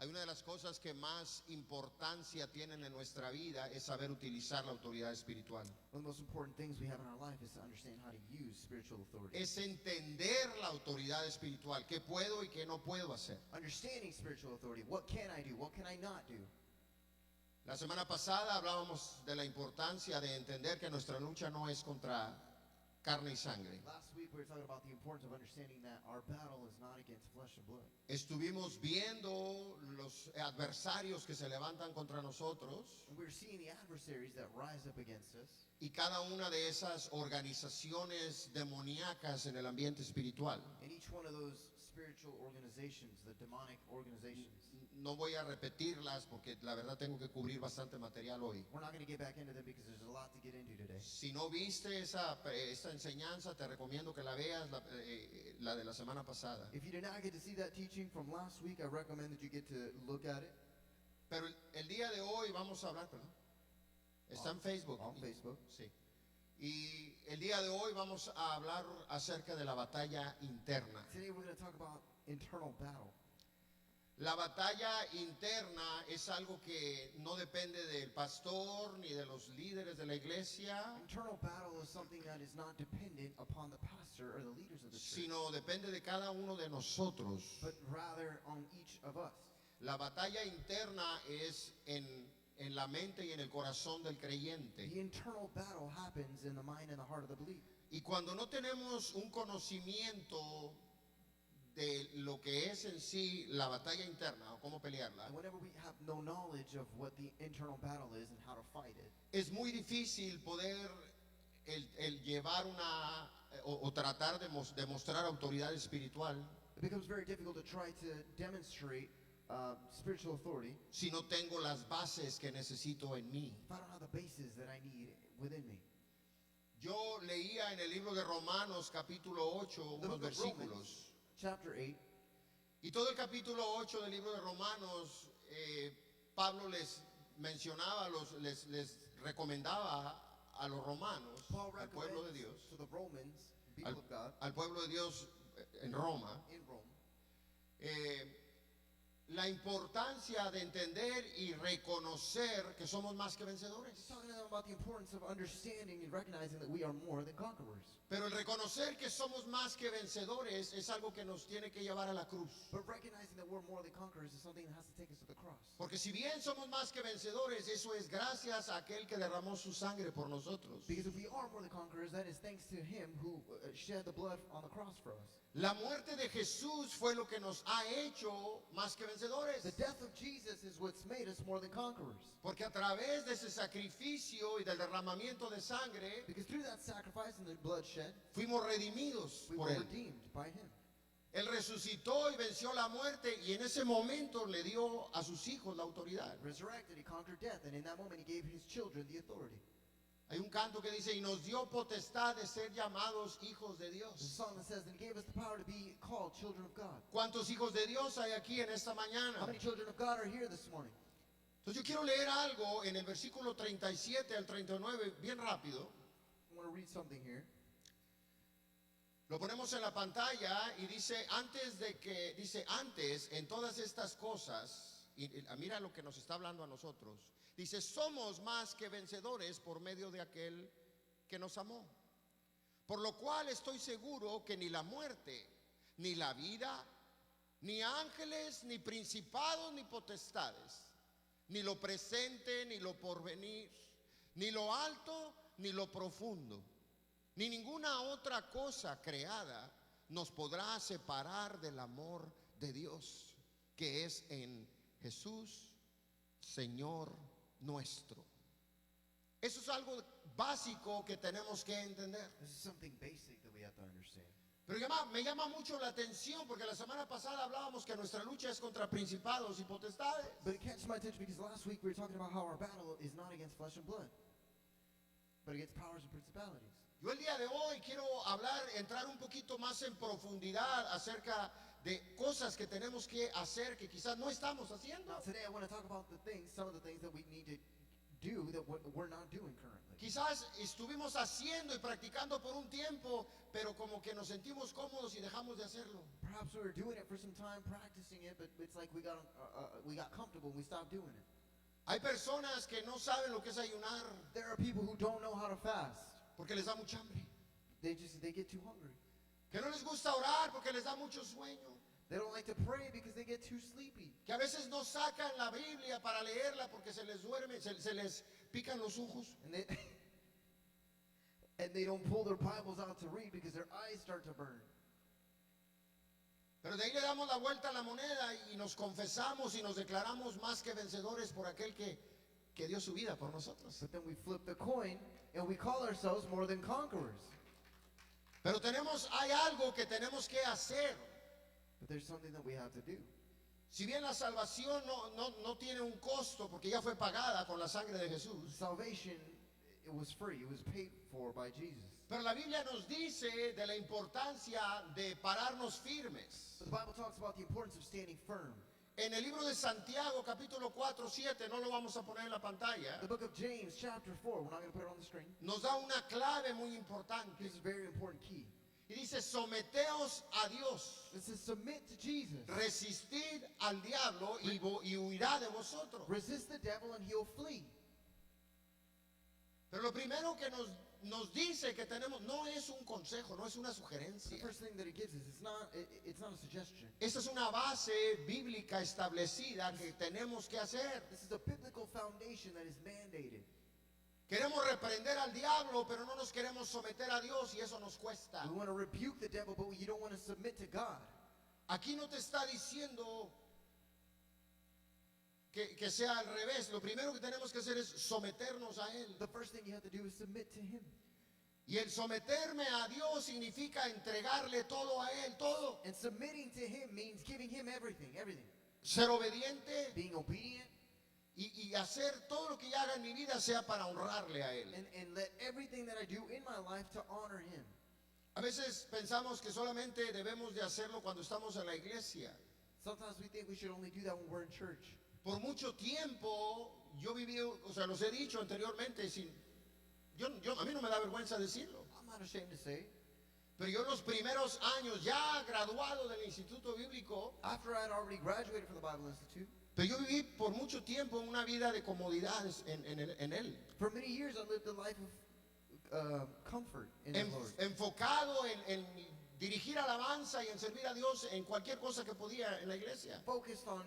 Hay una de las cosas que más importancia tienen en nuestra vida es saber utilizar la autoridad espiritual. One of the most important things we have in our life is to understand how to use spiritual authority. Es entender la autoridad espiritual, qué puedo y qué no puedo hacer. Understanding spiritual authority. What can I do? What can I not do? La semana pasada hablábamos de la importancia de entender que nuestra lucha no es contra carne y sangre. Last week we were talking about the importance of understanding that our battle is not against flesh and blood. Estuvimos viendo los adversarios que se levantan contra nosotros And we were seeing the adversaries that rise up against us. y cada una de esas organizaciones demoníacas en el ambiente espiritual. And each one of those spiritual organizations, the demonic organizations, No voy a repetirlas porque la verdad tengo que cubrir bastante material hoy. we're not going to get back into them because there's a lot to get into today. Si no viste esta enseñanza, te recomiendo que la veas, la de la semana pasada. If you did not get to see that teaching from last week, I recommend that you get to look at it Pero el día de hoy vamos a hablar, perdón. Está en Facebook. on Facebook. Sí. Y el día de hoy vamos a hablar acerca de la batalla interna. Today we're going to talk about internal battle. La batalla interna es algo que no depende del pastor ni de los líderes de la iglesia, Internal battle is something that is not dependent upon the pastor or the leaders of the church, sino depende de cada uno de nosotros. but rather on each of us. La batalla interna es en la mente y en el corazón del The creyente. internal battle happens in the mind and the heart of the believer. Y cuando no tenemos un conocimiento de lo que es en sí la batalla interna o cómo pelearla, And whenever we have no knowledge of what the internal battle is and how to fight it, es muy difícil poder el llevar o tratar de demostrar autoridad espiritual it becomes very difficult to try to demonstrate spiritual authority si no tengo las bases que necesito en mí. if I don't have the bases that I need within me. Yo leía en el libro de Romanos capítulo 8 The unos book of Romans, versículos. chapter 8, Y todo el capítulo 8 del libro de Romanos, Pablo les mencionaba, les recomendaba a los romanos, Paul al pueblo de recommends Dios, to the Romans, people of God, al pueblo de Dios en Roma, in Rome, la importancia de entender y reconocer que somos más que he's vencedores. talking to them about the importance of understanding and recognizing that we are more than conquerors. Pero el reconocer que somos más que vencedores es algo que nos tiene que llevar a la cruz. But recognizing that we're more than conquerors is something that has to take us to the cross. Porque si bien somos más que vencedores, eso es gracias a aquel que derramó su sangre por nosotros. Because if we are more than conquerors, that is thanks to him who shed the blood on the cross for us. La muerte de Jesús fue lo que nos ha hecho más que The vencedores. death of Jesus is what's made us more than conquerors. Porque a través de ese sacrificio y del derramamiento de sangre, Because through that sacrifice and the blood shed, fuimos redimidos we por were Él. redeemed by him. Él resucitó y venció la muerte y en ese momento le dio a sus hijos la autoridad. Resurrected, he conquered death, and in that moment he gave his children the authority. Hay un canto que dice, y nos dio potestad de ser llamados hijos de There's a Dios. song that says, and he gave us the power to be called children of God. ¿Cuántos hijos de Dios hay aquí en esta How mañana? many children of God are here this morning? Entonces yo quiero leer algo en el versículo 37 al 39, bien rápido. I want to read something here. Lo ponemos en la pantalla y dice, antes en todas estas cosas, y mira lo que nos está hablando a nosotros, dice, somos más que vencedores por medio de aquel que nos amó. Por lo cual estoy seguro que ni la muerte, ni la vida, ni ángeles, ni principados, ni potestades, ni lo presente, ni lo porvenir, ni lo alto, ni lo profundo, ni ninguna otra cosa creada nos podrá separar del amor de Dios que es en Jesús, Señor nuestro. Eso es algo básico que tenemos que entender. This is something basic that we have to understand. Pero me llama mucho la atención porque la semana pasada hablábamos que nuestra lucha es contra principados y potestades. But it catches my attention because last week we were talking about how our battle is not against flesh and blood, but against powers and principalities. Yo el día de hoy quiero entrar un poquito más en profundidad acerca de cosas que tenemos que hacer que quizás no estamos haciendo. Now today I want to talk about some of the things that we need to do that we're not doing currently. Quizás estuvimos haciendo y practicando por un tiempo, pero como que nos sentimos cómodos y dejamos de hacerlo. perhaps we were doing it for some time, practicing it, but it's like we got comfortable and we stopped doing it. Hay personas que no saben lo que es ayunar There are people who don't know how to fast. porque les da mucha hambre. They get too hungry. Que no les gusta orar porque les da mucho sueño. They don't like to pray because they get too sleepy. Que a veces no sacan la Biblia para leerla porque se les duerme, se les pican los ojos. And they don't pull their Bibles out to read because their eyes start to burn. Pero de ahí le damos la vuelta a la moneda y nos confesamos y nos declaramos más que vencedores por aquel que dio su vida por nosotros. But then we flip the coin and we call ourselves more than conquerors. Pero hay algo que tenemos que hacer. But there's something that we have to do. Si bien la salvación no tiene un costo porque ya fue pagada con la sangre de Jesús. Salvation, it was free. It was paid for by Jesus. Pero la Biblia nos dice de la importancia de pararnos firmes. But the Bible talks about the importance of standing firm. En el libro de Santiago, capítulo 4, 7, no lo vamos a poner en la pantalla, The book of James, chapter 4, we're not going to put it on the screen. nos da una clave muy importante. This is a very important key. Y dice, someteos a Dios, It says, submit to Jesus. resistid al diablo y huirá de vosotros. Resist the devil and he'll flee. Pero lo primero que nos dice que tenemos no es un consejo, no es una The sugerencia. first thing that it gives us, it's not a suggestion. Esta es una base bíblica establecida que tenemos que hacer. This is a biblical foundation that is mandated. Queremos reprender al diablo, pero no nos queremos someter a Dios y eso nos cuesta. We want to rebuke the devil, but you don't want to submit to God. Aquí no te está diciendo que sea al revés. Lo primero que tenemos que hacer es someternos a Él. The first thing you have to do is submit to Him. Y el someterme a Dios significa entregarle todo a Él, todo. And submitting to Him means giving Him everything, everything. Ser obediente Being obedient y hacer todo lo que yo haga en mi vida sea para honrarle a Él. and let everything that I do in my life to honor Him. A veces pensamos que solamente debemos de hacerlo cuando estamos en la iglesia. Sometimes we think we should only do that when we're in church. Por mucho tiempo yo viví, o sea, los he dicho anteriormente, a mí no me da vergüenza decirlo. I'm not ashamed to say, Pero yo en los primeros años, ya graduado del Instituto Bíblico, after I had already graduated from the Bible Institute, pero yo viví por mucho tiempo una vida de comodidades en Él. for many years I lived a life of comfort in the Lord. Enfocado en dirigir alabanza y en servir a Dios en cualquier cosa que podía en la iglesia. Focused on,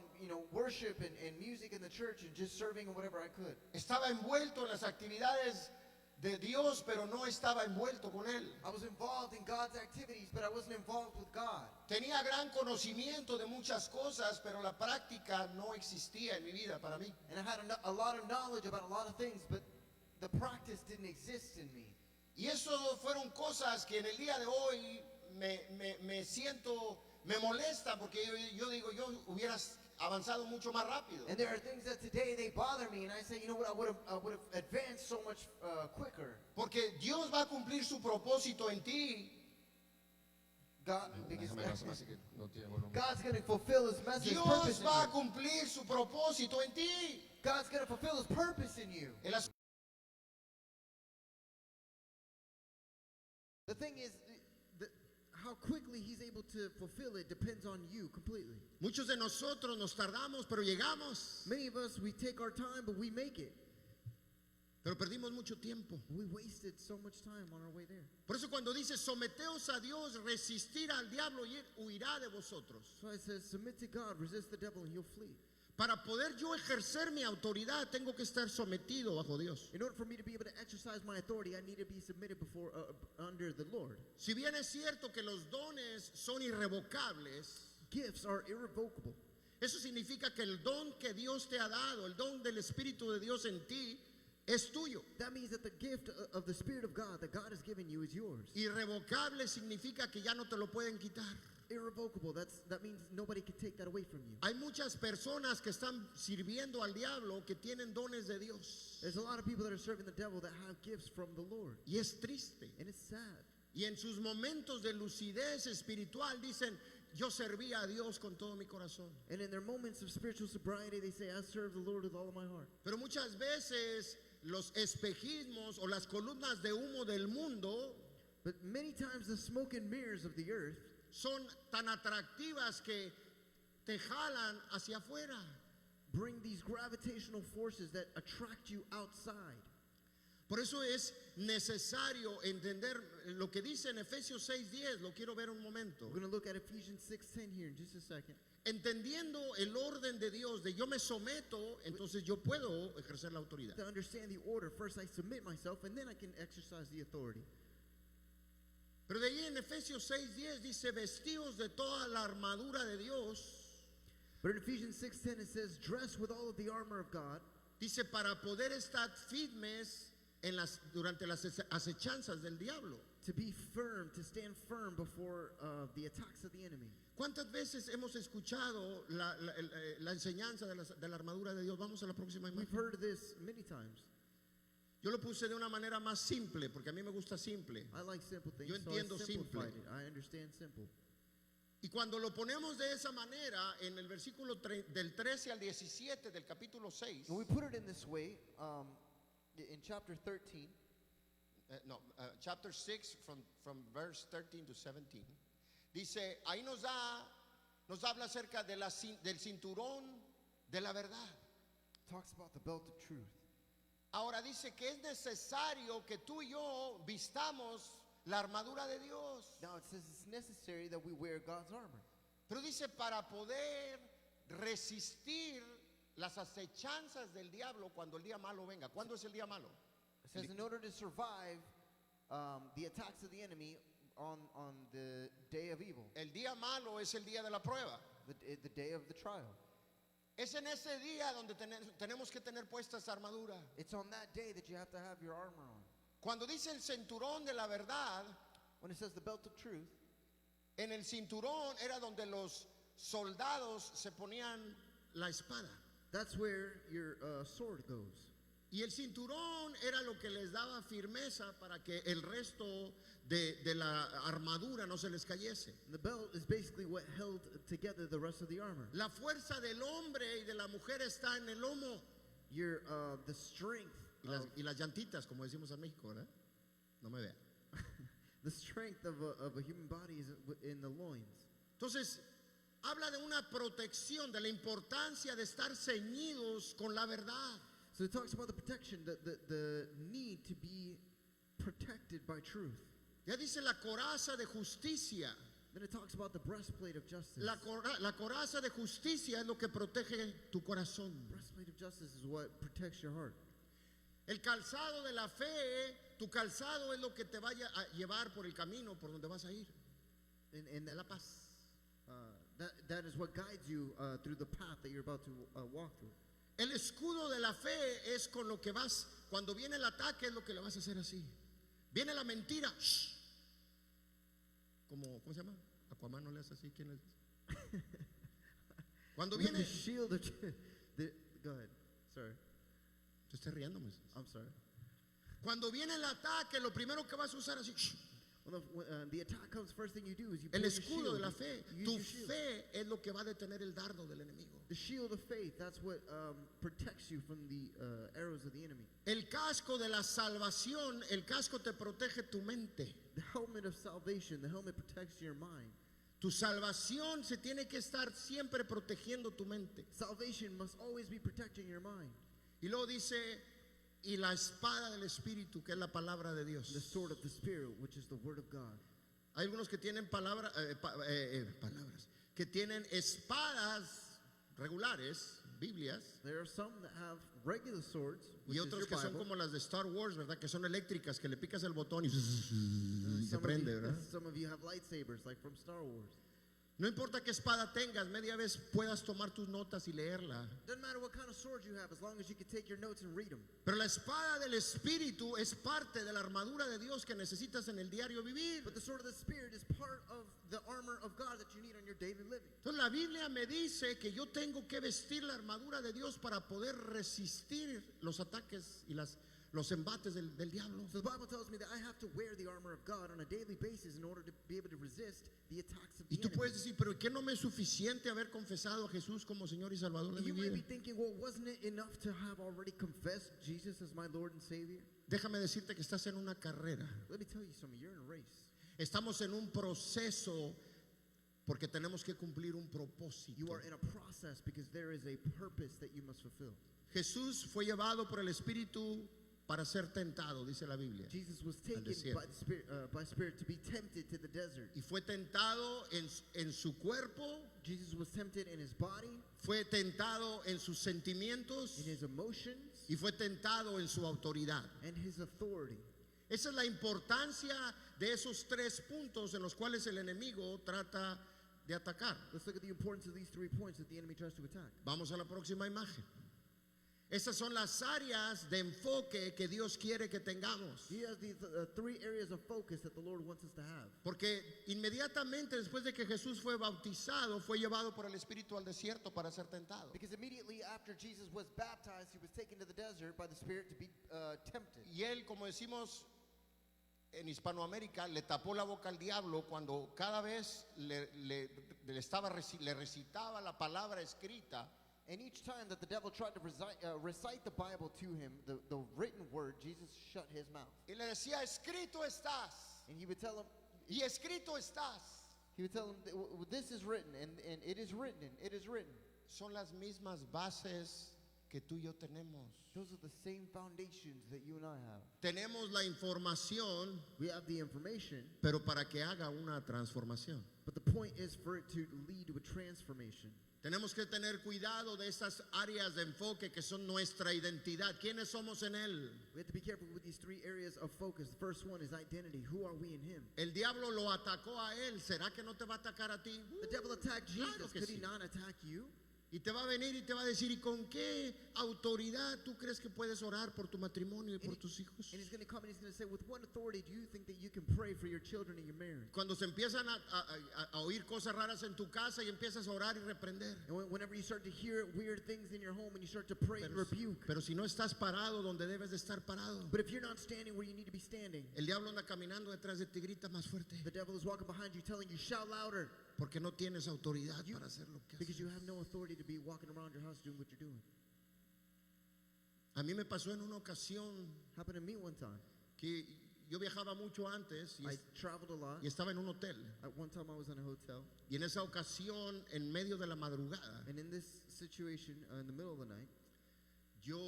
worship and music in the church and just serving and whatever I could. Estaba envuelto en las actividades de Dios, pero no estaba envuelto con Él. I was involved in God's activities, but I wasn't involved with God. Tenía gran conocimiento de muchas cosas, pero la práctica no existía en mi vida para mí. And I had a lot of knowledge about a lot of things, but the practice didn't exist in me. Y eso fueron cosas que en el día de hoy me molesta porque yo digo, yo hubiera avanzado mucho más rápido. And there are things that today they bother me, and I say, you know what, I would have advanced so much quicker. Porque Dios va a cumplir su propósito en ti. God, because Déjame ver, así que no tiene volumen. God's going to fulfill His message. Dios Purpose in va a you. cumplir su propósito en ti. God's going to fulfill His purpose in you. En las- The thing is, how quickly He's able to fulfill it depends on you completely. Muchos de nosotros nos tardamos, pero llegamos. Many of us, we take our time, but we make it. Pero perdimos mucho tiempo. We wasted so much time on our way there. Por eso cuando dice someteos a Dios, resistir al diablo y él huirá de vosotros. So it says, submit to God, resist the devil, and he'll flee. Para poder yo ejercer mi autoridad, tengo que estar sometido bajo Dios. In order for me to be able to exercise my authority, I need to be submitted before under the Lord. Si bien es cierto que los dones son irrevocables, Gifts are irrevocable. eso significa que el don que Dios te ha dado, el don del Espíritu de Dios en ti, es tuyo. That means that the gift of the Spirit of God that God has given you is yours. Irrevocable significa que ya no te lo pueden quitar. Irrevocable, that means nobody can take that away from you. Hay muchas personas que están sirviendo al diablo que tienen dones de Dios. There's a lot of people that are serving the devil that have gifts from the Lord. Y es triste. And it's sad. Y en sus momentos de lucidez espiritual dicen, yo serví a Dios con todo mi corazón. And in their moments of spiritual sobriety, they say, I serve the Lord with all of my heart. Pero muchas veces los espejismos o las columnas de humo del mundo But many times the smoke and mirrors of the earth son tan atractivas que te jalan hacia afuera. bring these gravitational forces that attract you outside. Por eso es necesario entender lo que dice en Efesios 6:10. Lo quiero ver un momento. We're going to look at Ephesians 6:10 here in just a second. Entendiendo el orden de Dios, de yo me someto, entonces yo puedo ejercer la autoridad. To understand the order, first I submit myself and then I can exercise the authority. Pero de ahí en Efesios 6:10 dice, vestidos de toda la armadura de Dios. But in Ephesians 6:10 it says, dress with all of the armor of God. Dice, para poder estar firmes durante las acechanzas del diablo. To be firm, to stand firm before the attacks of the enemy. ¿Cuántas veces hemos escuchado la enseñanza de la armadura de Dios? Vamos a la próxima We've imagen. heard this many times. Yo lo puse de una manera más simple, porque a mí me gusta simple. I like simple things, Yo so entiendo I simplified simple. it. I understand simple. Y cuando lo ponemos de esa manera, en el versículo del 13 al 17 del capítulo 6, When we put it in this way, in chapter 13, chapter 6, from verse 13 to 17, dice, ahí nos habla acerca del cinturón de la verdad. talks about the belt of truth. Ahora dice que es necesario que tú y yo vistamos la armadura de Dios. Now it says it's necessary that we wear God's armor. Pero dice para poder resistir las acechanzas del diablo cuando el día malo venga. ¿Cuándo es el día malo? It says in order to survive the attacks of the enemy on the day of evil, El día malo es el día de la prueba. the day of the trial. Es en ese día donde tenemos que tener puesta esa armadura. It's on that day that you have to have your armor on. Cuando dice el cinturón de la verdad, When it says the belt of truth, en el cinturón era donde los soldados se ponían la espada. that's where your sword goes. Y el cinturón era lo que les daba firmeza para que el resto de la armadura no se les cayese. And the belt is basically what held together the rest of the armor. La fuerza del hombre y de la mujer está en el lomo. Your the strength Y las llantitas, como decimos en México, ¿verdad? No me vean. the strength of a human body is in the loins. Entonces, habla de una protección, de la importancia de estar ceñidos con la verdad. So it talks about the protection, the need to be protected by truth. Ya dice la coraza de justicia. Then it talks about the breastplate of justice. La coraza de justicia es lo que protege tu corazón. Breastplate of justice is what protects your heart. El calzado de la fe, tu calzado es lo que te vaya a llevar por el camino por donde vas a ir. And De la paz. that is what guides you through the path that you're about to walk through. El escudo de la fe es con lo que vas, cuando viene el ataque es lo que le vas a hacer así. Viene la mentira. Shh. ¿Cómo se llama? Aquaman no le hace así. ¿Quién le hace? Cuando With viene... the shield of go ahead. Sorry. Te estoy riendo, Moisés. I'm sorry. Cuando viene el ataque, lo primero que vas a usar así. Shh. When the attack comes, first thing you do is you El pull your escudo shield. de la fe. You Tu use your shield. fe es lo que va a detener el dardo del enemigo. The shield of faith, that's what protects you from the arrows of the enemy. El casco de la salvación, el casco te protege tu mente. The helmet of salvation, the helmet protects your mind. Tu salvación se tiene que estar siempre protegiendo tu mente. Salvation must always be protecting your mind. Y luego dice, y la espada del Espíritu, que es la palabra de Dios. The sword of the Spirit, which is the word of God. Hay algunos que tienen palabras, que tienen espadas regulares, Biblias, There are some that have regular swords, which y is otros your que son Bible. como las de Star Wars, ¿verdad? Que son eléctricas, que le picas el botón y se Some of prende, you- ¿verdad? Some of you have lightsabers, like from Star Wars. No importa qué espada tengas, media vez puedas tomar tus notas y leerla. Doesn't matter what kind of sword you have, as long as you can take your notes and read them. Pero la espada del Espíritu es parte de la armadura de Dios que necesitas en el diario vivir. But the sword of the Spirit is part of the armor of God that you need on your daily living. Entonces la Biblia me dice que yo tengo que vestir la armadura de Dios para poder resistir los ataques y los embates del diablo. So the Bible tells me that I have to wear the armor of God on a daily basis in order to be able to resist the attacks of Y the tú enemy. puedes decir, pero ¿qué no me es suficiente haber confesado a Jesús como Señor y Salvador de mi You may be vida? thinking, well, wasn't it enough to have already confessed Jesus as my Lord and Savior? Déjame decirte que estás en una carrera. Let me tell you something, you're in a race. Estamos en un proceso porque tenemos que cumplir un propósito. You are in a process because there is a purpose that you must fulfill. Jesús fue llevado por el Espíritu para ser tentado, dice la Biblia. Jesus was taken desierto. by Spirit to be tempted to the desert. Y fue tentado en su cuerpo, Jesus was tempted in his body, fue tentado en sus sentimientos in his emotions, y fue tentado en su autoridad. and his authority. Esa es la importancia de esos tres puntos en los cuales el enemigo trata de atacar. Let's look at the importance of these 3 points that the enemy tries to attack. Vamos a la próxima imagen. Esas son las áreas de enfoque que Dios quiere que tengamos. He has these 3 areas of focus that the Lord wants us to have. Porque inmediatamente después de que Jesús fue bautizado, fue llevado por el Espíritu al desierto para ser tentado. Because immediately after Jesus was baptized, he was taken to the desert by the Spirit to be tempted. Y él, como decimos en Hispanoamérica, le tapó la boca al diablo cuando cada vez le recitaba la palabra escrita. And each time that the devil tried to recite the Bible to him, the written word, Jesus shut his mouth. Y le decía, escrito estás. And he would tell him, Y escrito estás. this is written, and it is written, and it is written. Son las mismas bases que tú y yo tenemos. Those are the same foundations that you and I have. Tenemos la información, We have the information, pero para que haga una transformación. but the point is for it to lead to a transformation. Tenemos que tener cuidado de estas áreas de enfoque que son nuestra identidad. ¿Quiénes somos en Él? We have to be careful with these 3 areas of focus. The first one is identity. Who are we in him? El diablo lo atacó a Él. ¿Será que no te va a atacar a ti? The devil attacked Jesus. Claro que Could sí. he not attack you? Y te va a venir y te va a decir, ¿y con qué autoridad tú crees que puedes orar por tu matrimonio y por tus hijos? And he's going to come and he's going to say, with what authority do you think that you can pray for your children and your marriage? Cuando se empiezan a oír cosas raras en tu casa y empiezas a orar y reprender. And whenever you start to hear weird things in your home and you start to pray and rebuke. Pero si no estás parado donde debes de estar parado, But if you're not standing where you need to be standing, el diablo anda caminando detrás de ti, grita más fuerte, the devil is walking behind you telling you, shout louder, porque no tienes autoridad para hacer lo que because you haces. have no authority to be walking around your house doing what you're doing. A mí me pasó en una ocasión Happened to me one time. que yo viajaba mucho antes I traveled a lot. y estaba en un hotel. At one time I was in a hotel. Y en esa ocasión, en medio de la madrugada, And in this situation, in the middle of the night, yo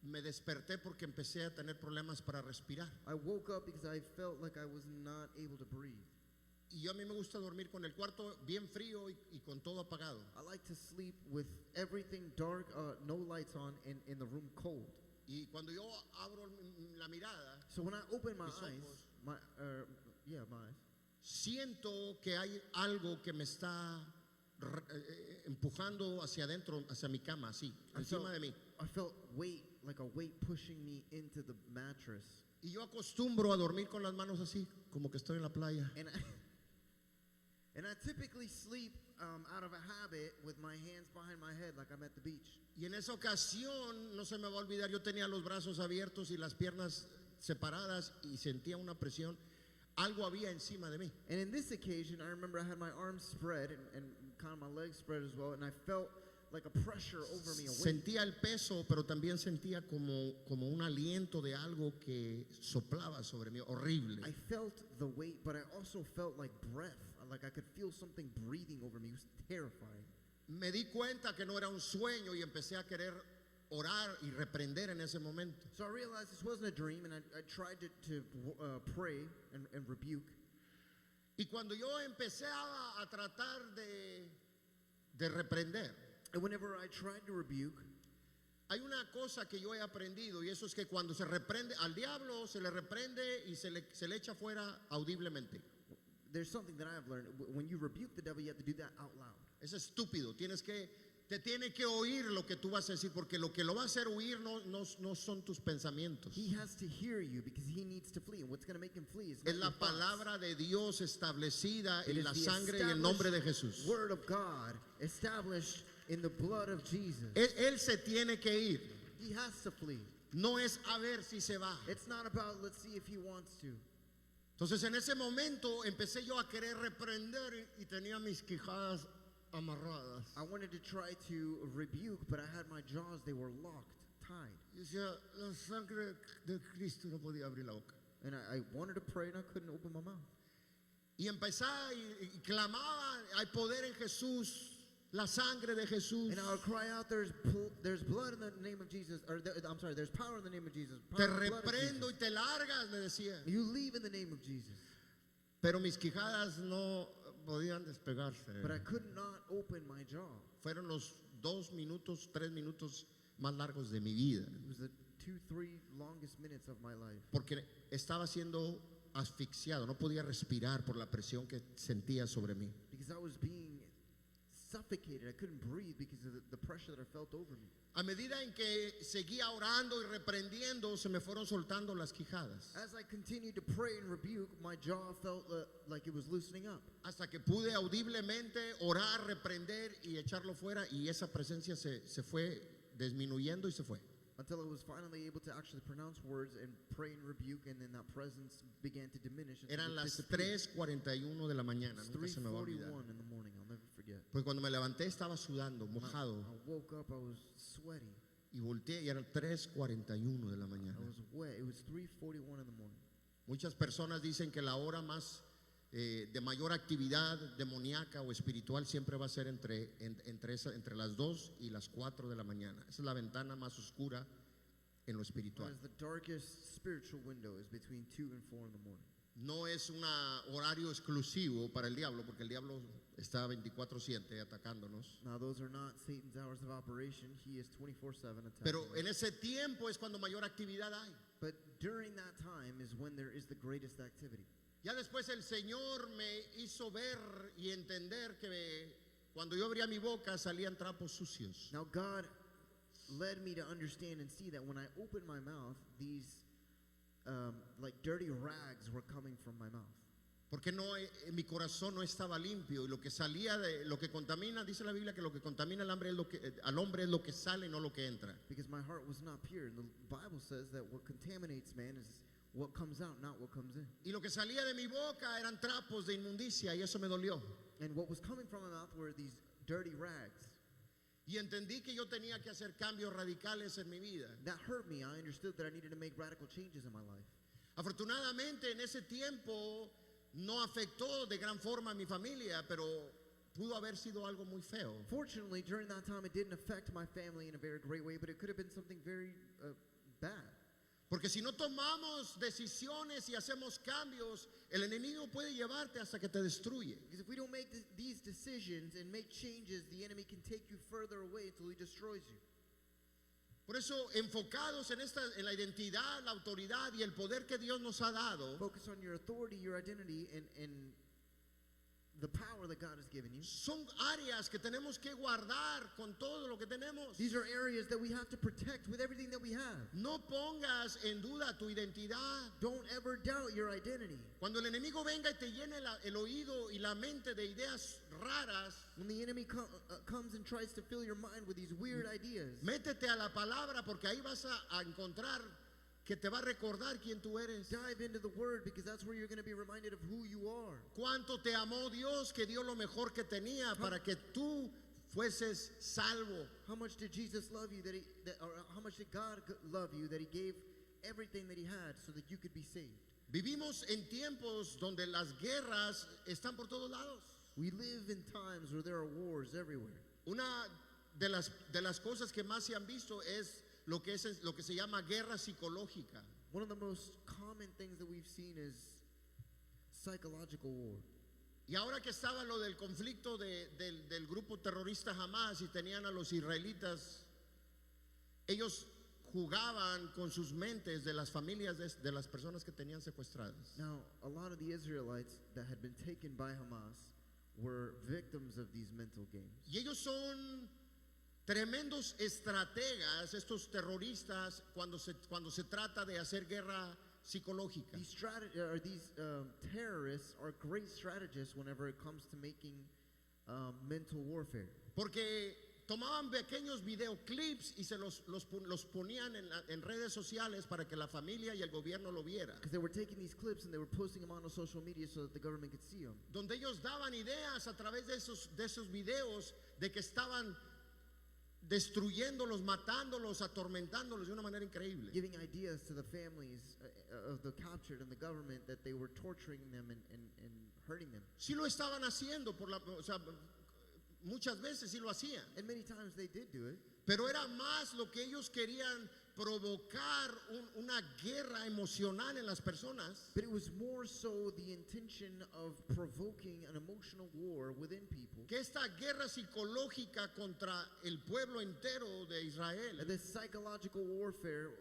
me desperté porque empecé a tener problemas para respirar. I woke up because I felt like I was not able to breathe. Y yo a mí me gusta dormir con el cuarto bien frío y con todo apagado. I like to sleep with everything dark, no lights on, and in the room cold. Y cuando yo abro la mirada, So when I open my Mis eyes, ojos. my eyes, siento que hay algo que me está empujando hacia adentro, hacia mi cama, así, encima de mí. I felt weight, like a weight pushing me into the mattress. Y yo acostumbro a dormir con las manos así, como que estoy en la playa. And I typically sleep out of a habit with my hands behind my head, like I'm at the beach. Y en esa ocasión, no se me va a olvidar, yo tenía los brazos abiertos y las piernas separadas y sentía una presión. Algo había encima de mí. And in this occasion, I remember I had my arms spread and kind of my legs spread as well, and I felt like a pressure over me, a weight. Sentía el peso, pero también sentía como un aliento de algo que soplaba sobre mí, horrible. I felt the weight, but I also felt like breath, like I could feel something breathing over me. It was terrifying. Me di cuenta que no era un sueño y empecé a querer orar y reprender en ese momento. So I realized this wasn't a dream, and I tried to pray and rebuke. Y cuando yo empecé a tratar de reprender, And whenever I tried to rebuke, hay una cosa que yo he aprendido y eso es que cuando se reprende al diablo, se le reprende y se le echa fuera audiblemente. there's something that I've learned. When you rebuke the devil, you have to do that out loud. Es estúpido, te tiene que oír lo que tú vas a decir porque lo que lo va a hacer huir no son tus pensamientos. He has to hear you because he needs to flee. And what's going to make him flee is Es not la your thoughts. palabra de Dios establecida It en is la the sangre y el nombre de Jesús. word of God established in the blood of Jesus. Él se tiene que ir. He has to flee. No es a ver si se va. It's not about let's see if he wants to. Entonces en ese momento empecé yo a querer reprender y tenía mis quijadas amarradas. I wanted to try to rebuke, but I had my jaws, they were locked, tied. Y decía, la sangre de Cristo no podía abrir la boca. And I wanted to pray and I couldn't open my mouth. Y empezaba y clamaba, hay poder en Jesús, la sangre de Jesús. And I would cry out, there's blood in the name of Jesus. I'm sorry, there's power in the name of Jesus. Te Power in the blood of reprendo y Jesus. te largas, le decía. You leave in the name of Jesus. Pero mis quijadas no podían despegarse. But I could not open my jaw. Fueron los 2 minutos, 3 minutos más largos de mi vida. It was the 2-3 longest minutes of my life. Porque estaba siendo asfixiado, no podía respirar por la presión que sentía sobre mí. Because I was being suffocated. I couldn't breathe because of the pressure that I felt over me. A medida en que seguía orando y reprendiendo, se me fueron soltando las quijadas. As I continued to pray and rebuke, my jaw felt like it was loosening up. Hasta que pude audiblemente orar, reprender y echarlo fuera, y esa presencia se fue disminuyendo y se fue. Until I was finally able to actually pronounce words and pray and rebuke, and then that presence began to diminish. Eran las 3:41 de la mañana, It's nunca se me va a olvidar. 3:41 in the morning. I'll never forget. Pues cuando me levanté estaba sudando, mojado, I woke up, I was sweaty. y volteé y eran 3:41 de la mañana. I was wet. It was 3:41 in the morning. Muchas personas dicen que la hora más de mayor actividad demoníaca o espiritual siempre va a ser entre las 2 y las 4 de la mañana. Esa es la ventana más oscura en lo espiritual. Whereas the darkest spiritual window is between 2 and 4 in the morning. No es un horario exclusivo para el diablo, porque el diablo está 24/7 atacándonos. Now, those are not Satan's hours of operation. He is 24/7 attacking. Pero us. en ese tiempo es cuando mayor actividad hay. But during that time is when there is the greatest activity. Ya después el Señor me hizo ver y entender que cuando yo abría mi boca salían trapos sucios. Now, God led me to understand and see that when I opened my mouth, these like dirty rags were coming from my mouth. Porque mi corazón no estaba limpio, y lo que salía de lo que contamina, dice la Biblia que lo que contamina al hombre es lo que sale, no lo que entra. Because my heart was not pure. And the Bible says that what contaminates man is what comes out, not what comes in. Y lo que salía de mi boca eran trapos de inmundicia, y eso me dolió. And what was coming from my mouth were these dirty rags. Y entendí que yo tenía que hacer cambios radicales en mi vida. That hurt me. I understood that I needed to make radical changes in my life. Afortunadamente en ese tiempo no afectó de gran forma a mi familia, pero pudo haber sido algo muy feo. Fortunately, during that time, it didn't affect my family in a very great way, but it could have been something very bad. Porque si no tomamos decisiones y hacemos cambios, el enemigo puede llevarte hasta que te destruye. Because if we don't make these decisions and make changes, the enemy can take you further away until he destroys you. Por eso, enfocados en la identidad, la autoridad y el poder que Dios nos ha dado, Focus on your authority, your identity, and the power that God has given you. son áreas que tenemos que guardar con todo lo que tenemos. These are areas that we have to protect with everything that we have. No pongas en duda tu identidad. Don't ever doubt your identity. Cuando el enemigo venga y te llene el oído y la mente de ideas raras, When the enemy comes and tries to fill your mind with these weird ideas, métete a la palabra, porque ahí vas a encontrar que te va a recordar quién tú eres. dive into the word, because that's where you're going to be reminded of who you are. Cuánto te amó Dios, que dio lo mejor que tenía para que tú fueses salvo. How much did Jesus love you or how much did God love you that he gave everything that he had so that you could be saved? Vivimos en tiempos donde las guerras están por todos lados. We live in times where there are wars everywhere. Una de las cosas que más se han visto es lo que se llama guerra psicológica. One of the most common things that we've seen is psychological war. Y ahora que estaba lo del conflicto del grupo terrorista Hamas y tenían a los israelitas, ellos jugaban con sus mentes de las familias de las personas que tenían secuestradas. Now, a lot of the Israelites that had been taken by Hamas were victims of these mental games. Y ellos son tremendos estrategas, estos terroristas, cuando se trata de hacer guerra psicológica. These terrorists are great strategists whenever it comes to making mental warfare. Porque tomaban pequeños videoclips y se los ponían en redes sociales para que la familia y el gobierno lo vieran. Because they were taking these clips and they were posting them on social media so that the government could see them. Donde ellos daban ideas a través de esos videos de que estaban destruyéndolos, matándolos, atormentándolos de una manera increíble. giving ideas to the families of the captured and the government that they were torturing them and hurting them. Sí lo estaban haciendo, o sea, muchas veces sí lo hacían. And many times they did do it. Pero era más lo que ellos querían provocar una guerra emocional en las personas. But it was more so the intention of provoking an emotional war within people. Que esta guerra psicológica contra el pueblo entero de Israel This psychological warfare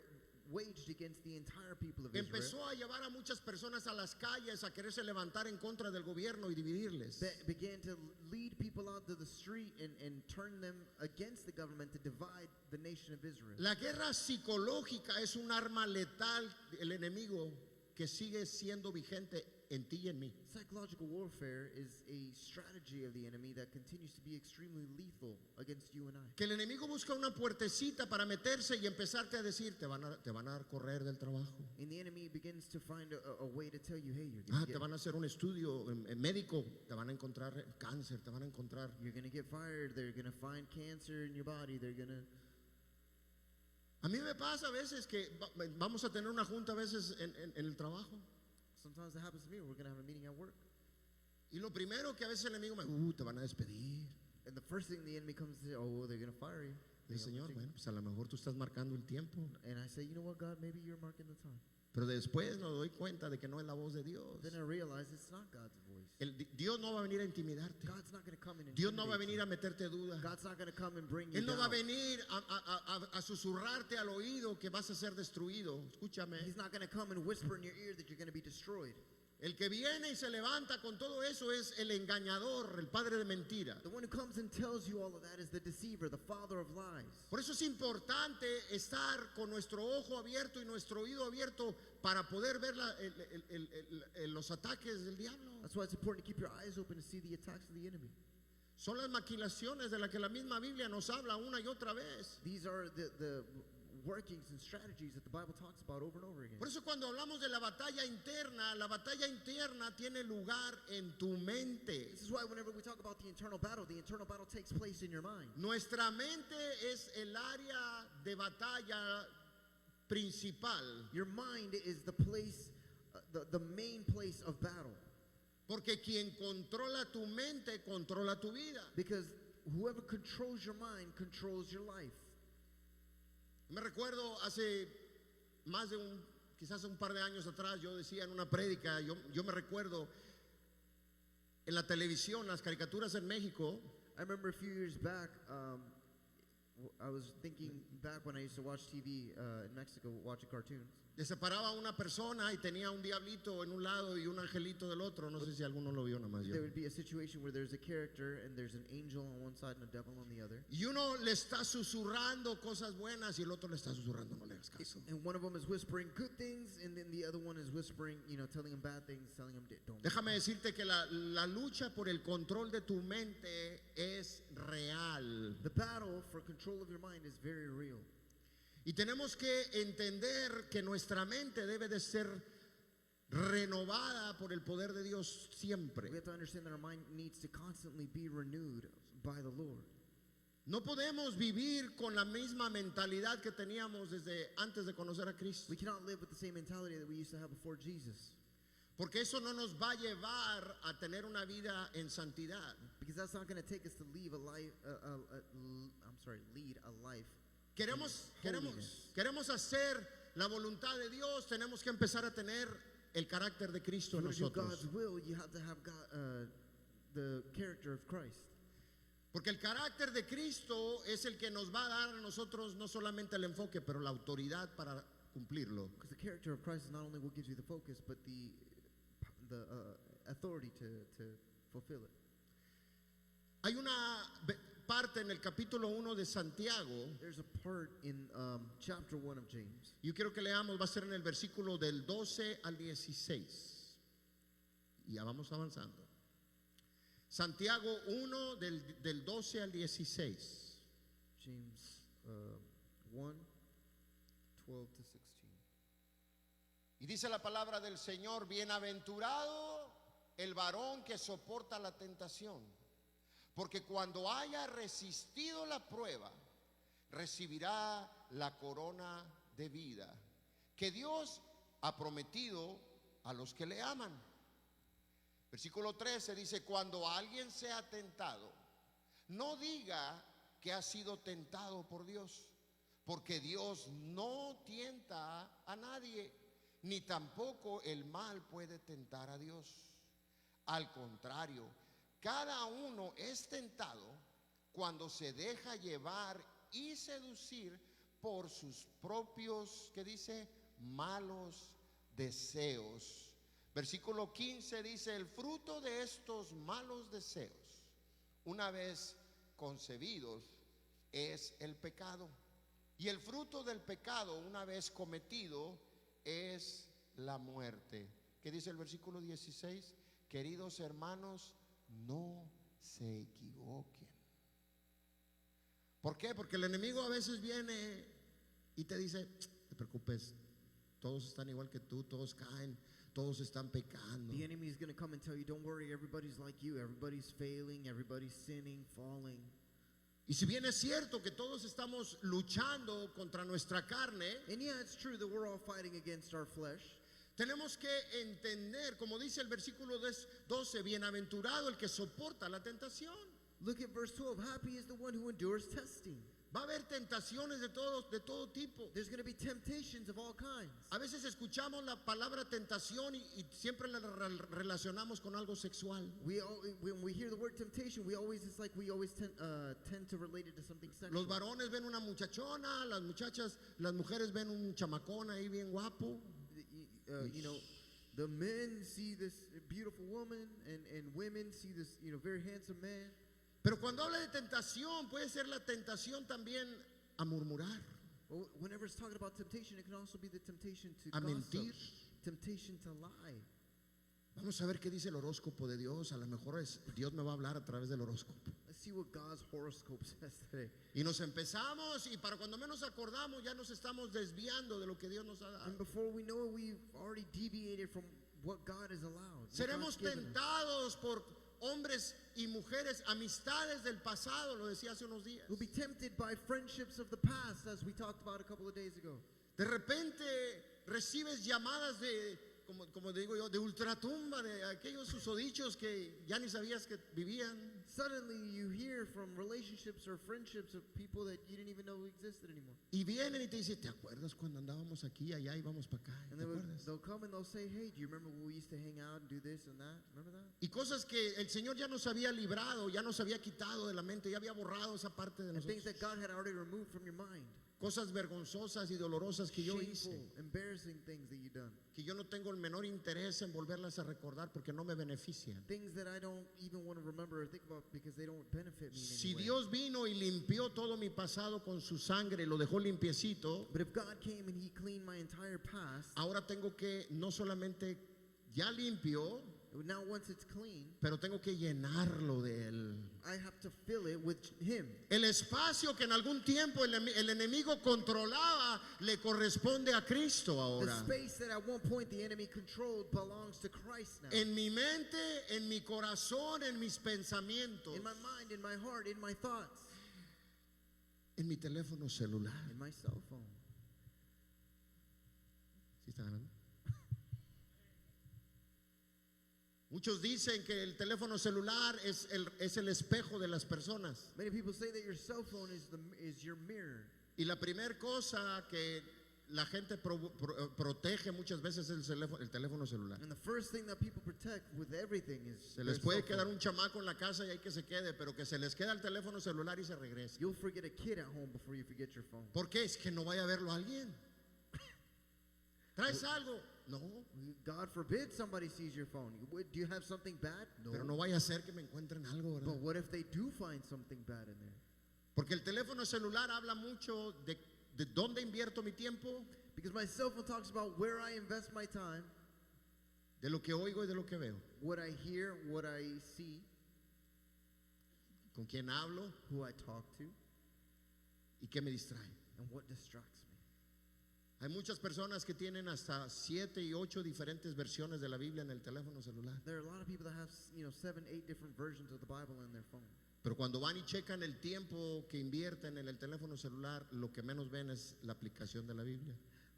waged against the entire people of Israel empezó a llevar a muchas personas a las calles a quererse levantar en contra del gobierno y dividirles. that began to lead people out to the street and turn them against the government to divide the nation of Israel. La guerra psicológica es un arma letal del enemigo que sigue siendo vigente en ti y en mí. Psychological warfare is a strategy of the enemy that continues to be extremely lethal against you and I. Que el enemigo busca una puertecita para meterse y empezarte a decir, te van a correr del trabajo. And the enemy begins to find a way to tell you, hey, you're going to Te van a hacer un estudio médico, te van a encontrar cáncer, te van a encontrar. get fired. They're going to find cancer in your body. They're going to. A mí me pasa a veces que vamos a tener una junta a veces en el trabajo. Sometimes it happens to me. We're going to have a meeting at work. Y lo primero que a veces el enemigo te van a despedir. And the first thing the enemy comes to say, oh, they're going to fire you. Dice, Señor, bueno, pues a lo mejor tú estás marcando el tiempo. And I say, you know what, God, maybe you're marking the time. Pero después me doy cuenta de que no es la voz de Dios. Then I realize it's not God's voice. Dios no va a venir a intimidarte. God's not going to come in and Dios no va a intimidate venir a meterte dudas. you. God's not going to come and bring you Él no va a down. venir a susurrarte al oído que vas a ser destruido. Escúchame. He's not going to come and whisper in your ear that you're going to be destroyed. El que viene y se levanta con todo eso es el engañador, el padre de mentira. The one who comes and tells you all of that is the deceiver, the father of lies. Por eso es importante estar con nuestro ojo abierto y nuestro oído abierto para poder ver los ataques del diablo. That's why it's important to keep your eyes open to see the attacks of the enemy. Son las maquilaciones de las que la misma Biblia nos habla una y otra vez. These are the workings and strategies that the Bible talks about over and over again. Por eso cuando hablamos de la batalla interna tiene lugar en tu mente. This is why whenever we talk about the internal battle takes place in your mind. Nuestra mente es el área de batalla principal. Your mind is the place, the main place of battle. Porque quien controla tu mente controla tu vida. Because whoever controls your mind controls your life. Me recuerdo hace quizás un par de años atrás, yo decía en una prédica, yo me recuerdo en la televisión, las caricaturas en México. I remember a few years back, I was thinking back when I used to watch TV in Mexico, watching cartoons. Le separaba a una persona y tenía un diablito en un lado y un angelito del otro. No sé si alguno lo vio, nada más yo. There would be a situation where there's a character and there's an angel on one side and a devil on the other. Y uno le está susurrando cosas buenas y el otro le está susurrando, no le hagas caso. And one of them is whispering good things, and then the other one is whispering, telling him bad things, telling him don't. Déjame decirte que la lucha por el control de tu mente es real. The battle for control of your mind is very real. Y tenemos que entender que nuestra mente debe de ser renovada por el poder de Dios siempre. We have to understand that our mind needs to constantly be renewed by the Lord. No podemos vivir con la misma mentalidad que teníamos desde antes de conocer a Cristo. We cannot live with the same mentality that we used to have before Jesus. Porque eso no nos va a llevar a tener una vida en santidad. Because that's not going to take us to lead a life. Lead a life. Queremos hacer la voluntad de Dios, tenemos que empezar a tener el carácter de Cristo en To do nosotros. God's will, you have to have the character of Christ. Porque el carácter de Cristo es el que nos va a dar a nosotros no solamente el enfoque, pero la autoridad para cumplirlo. Because the character of Christ is not only what gives you the focus, but the authority to fulfill it. Hay una parte en el capítulo 1 de Santiago. There's a part in chapter 1 of James. Yo quiero que leamos, va a ser en el versículo del 12 al 16. Y ya vamos avanzando. Santiago 1 del 12 al 16. James 1, 12 to 16. Y dice la palabra del Señor: bienaventurado el varón que soporta la tentación, porque cuando haya resistido la prueba, recibirá la corona de vida que Dios ha prometido a los que le aman. Versículo 13 dice: cuando alguien sea tentado, no diga que ha sido tentado por Dios, porque Dios no tienta a nadie, ni tampoco el mal puede tentar a Dios. Al contrario, cada uno es tentado cuando se deja llevar y seducir por sus propios, ¿qué dice? Malos deseos. Versículo 15 dice: el fruto de estos malos deseos, una vez concebidos, es el pecado. Y el fruto del pecado, una vez cometido, es la muerte. ¿Qué dice el versículo 16? Queridos hermanos, no se equivoquen. ¿Por qué? Porque el enemigo a veces viene y te dice: no te preocupes, todos están igual que tú, todos caen, todos están pecando. The enemy is going to come and tell you, don't worry, everybody's like you, everybody's failing, everybody's sinning, falling. Y si bien es cierto que todos estamos luchando contra nuestra carne, And yeah, it's true that we're all fighting against our flesh. tenemos que entender, como dice el versículo 12, bienaventurado el que soporta la tentación. Look at verse 12. Happy is the one who endures testing. Va a haber tentaciones de todo tipo. There's going to be temptations of all kinds. A veces escuchamos la palabra tentación y siempre la relacionamos con algo sexual. When we hear the word temptation, it's like we always tend to relate it to something sexual. Los varones ven una muchachona, las mujeres ven un chamacón ahí bien guapo. You know, the men see this beautiful woman, and women see this, very handsome man. Pero cuando habla de tentación, puede ser la tentación también a murmurar, Well, whenever it's talking about temptation, it can also be the temptation to a gossip, mentir. temptation to lie. Vamos a ver qué dice el horóscopo de Dios. A lo mejor Dios me va a hablar a través del horóscopo. Let's see what God's horoscope says today. Y nos empezamos, y para cuando menos acordamos, ya nos estamos desviando de lo que Dios nos ha dado. And before we know it, we've already deviated from what God has allowed. what Seremos God's given us. tentados por hombres y mujeres, amistades del pasado, lo decía hace unos días. We'll be tempted by friendships of the past, as we talked about a couple of days ago. De repente recibes llamadas como digo yo, de ultratumba, de aquellos susodichos que ya ni sabías que vivían. Suddenly you hear from relationships or friendships of people that you didn't even know existed anymore. Y vienen y te dicen: ¿te acuerdas cuando andábamos aquí, allá y vamos para acá? And ¿Te acuerdas? they'll come and they'll say, hey, do you remember when we used to hang out and do this and that? Remember that? Y cosas que el Señor ya nos había librado, ya nos había quitado de la mente, ya había borrado esa parte de And things nosotros. that God had already removed from your mind. Cosas vergonzosas y dolorosas que yo Shameful, hice, embarrassing things that you've done. que yo no tengo el menor interés en volverlas a recordar porque no me benefician. Things that I don't even want to remember or think about because they don't benefit me in Si any way. Dios vino y limpió todo mi pasado con su sangre y lo dejó limpiecito, But if God came and He cleaned my entire past, ahora tengo que no solamente ya limpio, now once it's clean, pero tengo que llenarlo de Él. I have to fill it with Him. El espacio que en algún tiempo el enemigo controlaba le corresponde a Cristo The ahora. space that at one point the enemy controlled belongs to Christ now. En mi mente, en mi corazón, en mis pensamientos, In my mind, in my heart, in my thoughts, en mi teléfono celular. in my cell phone. ¿Sí está grabando? Muchos dicen que el teléfono celular es el espejo de las personas. Many people say that your cell phone is your mirror. Y la primera cosa que la gente protege muchas veces es el teléfono celular. And the first thing that people protect with everything is Se their les puede cell phone. quedar un chamaco en la casa y hay que se quede, pero que se les queda el teléfono celular y se regrese. You'll forget a kid at home before you forget your phone. ¿Por qué? Es que no vaya a verlo alguien. ¿Traes algo? No. God forbid somebody sees your phone. Do you have something bad? No. Pero no vaya a ser que me encuentren algo, ¿verdad? But what if they do find something bad in there? Porque el teléfono celular habla mucho de dónde invierto mi tiempo, Because my cell phone talks about where I invest my time, de lo que oigo y de lo que veo, what I hear, what I see, con quién hablo who I talk to, y qué me distrae. and what distracts me. Hay muchas personas que tienen hasta 7 y 8 diferentes versiones de la Biblia en el teléfono celular. There are a lot of people that have, 7, 8 different versions of the Bible in their phone. Pero cuando van y checan el tiempo que invierten en el teléfono celular, lo que menos ven es la aplicación de la Biblia.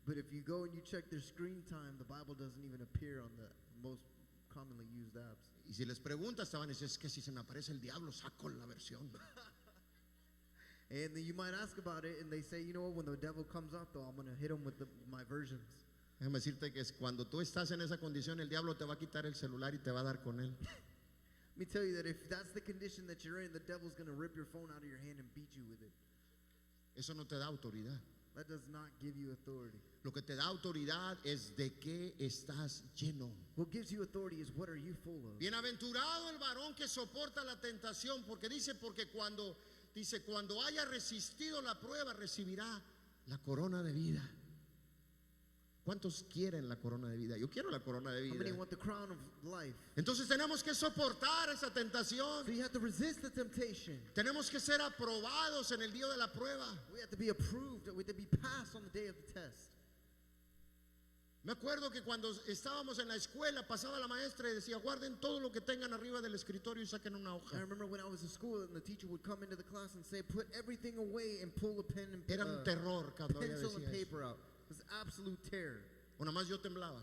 But if you go and you check their screen time, the Bible doesn't even appear on the most commonly used apps. Y si les preguntas, te van a decir, es que si se me aparece el diablo, saco la versión. And then you might ask about it, and they say, you know what, when the devil comes up, though, I'm going to hit him with my versions. Déjame decirte que cuando tú estás en esa condición, el diablo te va a quitar el celular y te va a dar con él. Let me tell you that if that's the condition that you're in, the devil's going to rip your phone out of your hand and beat you with it. Eso no te da autoridad. That does not give you authority. Lo que te da autoridad es de qué estás lleno. What gives you authority is what are you full of? Bienaventurado el varón que soporta la tentación, porque cuando haya resistido la prueba, recibirá la corona de vida. ¿Cuántos quieren la corona de vida? Yo quiero la corona de How many vida. want the crown of life? Entonces tenemos que soportar esa tentación. So you have to resist the temptation. Tenemos que ser aprobados en el día de la prueba. We have to be approved. We have to be passed on the day of the test. Me acuerdo que cuando estábamos en la escuela pasaba la maestra y decía, guarden todo lo que tengan arriba del escritorio y saquen una I hoja. remember when I was in school and the teacher would come into the class and say, put everything away and pull a pen and Era un terror cuando ella pencil and decía eso. paper out. It was absolute terror. O nada más yo temblaba.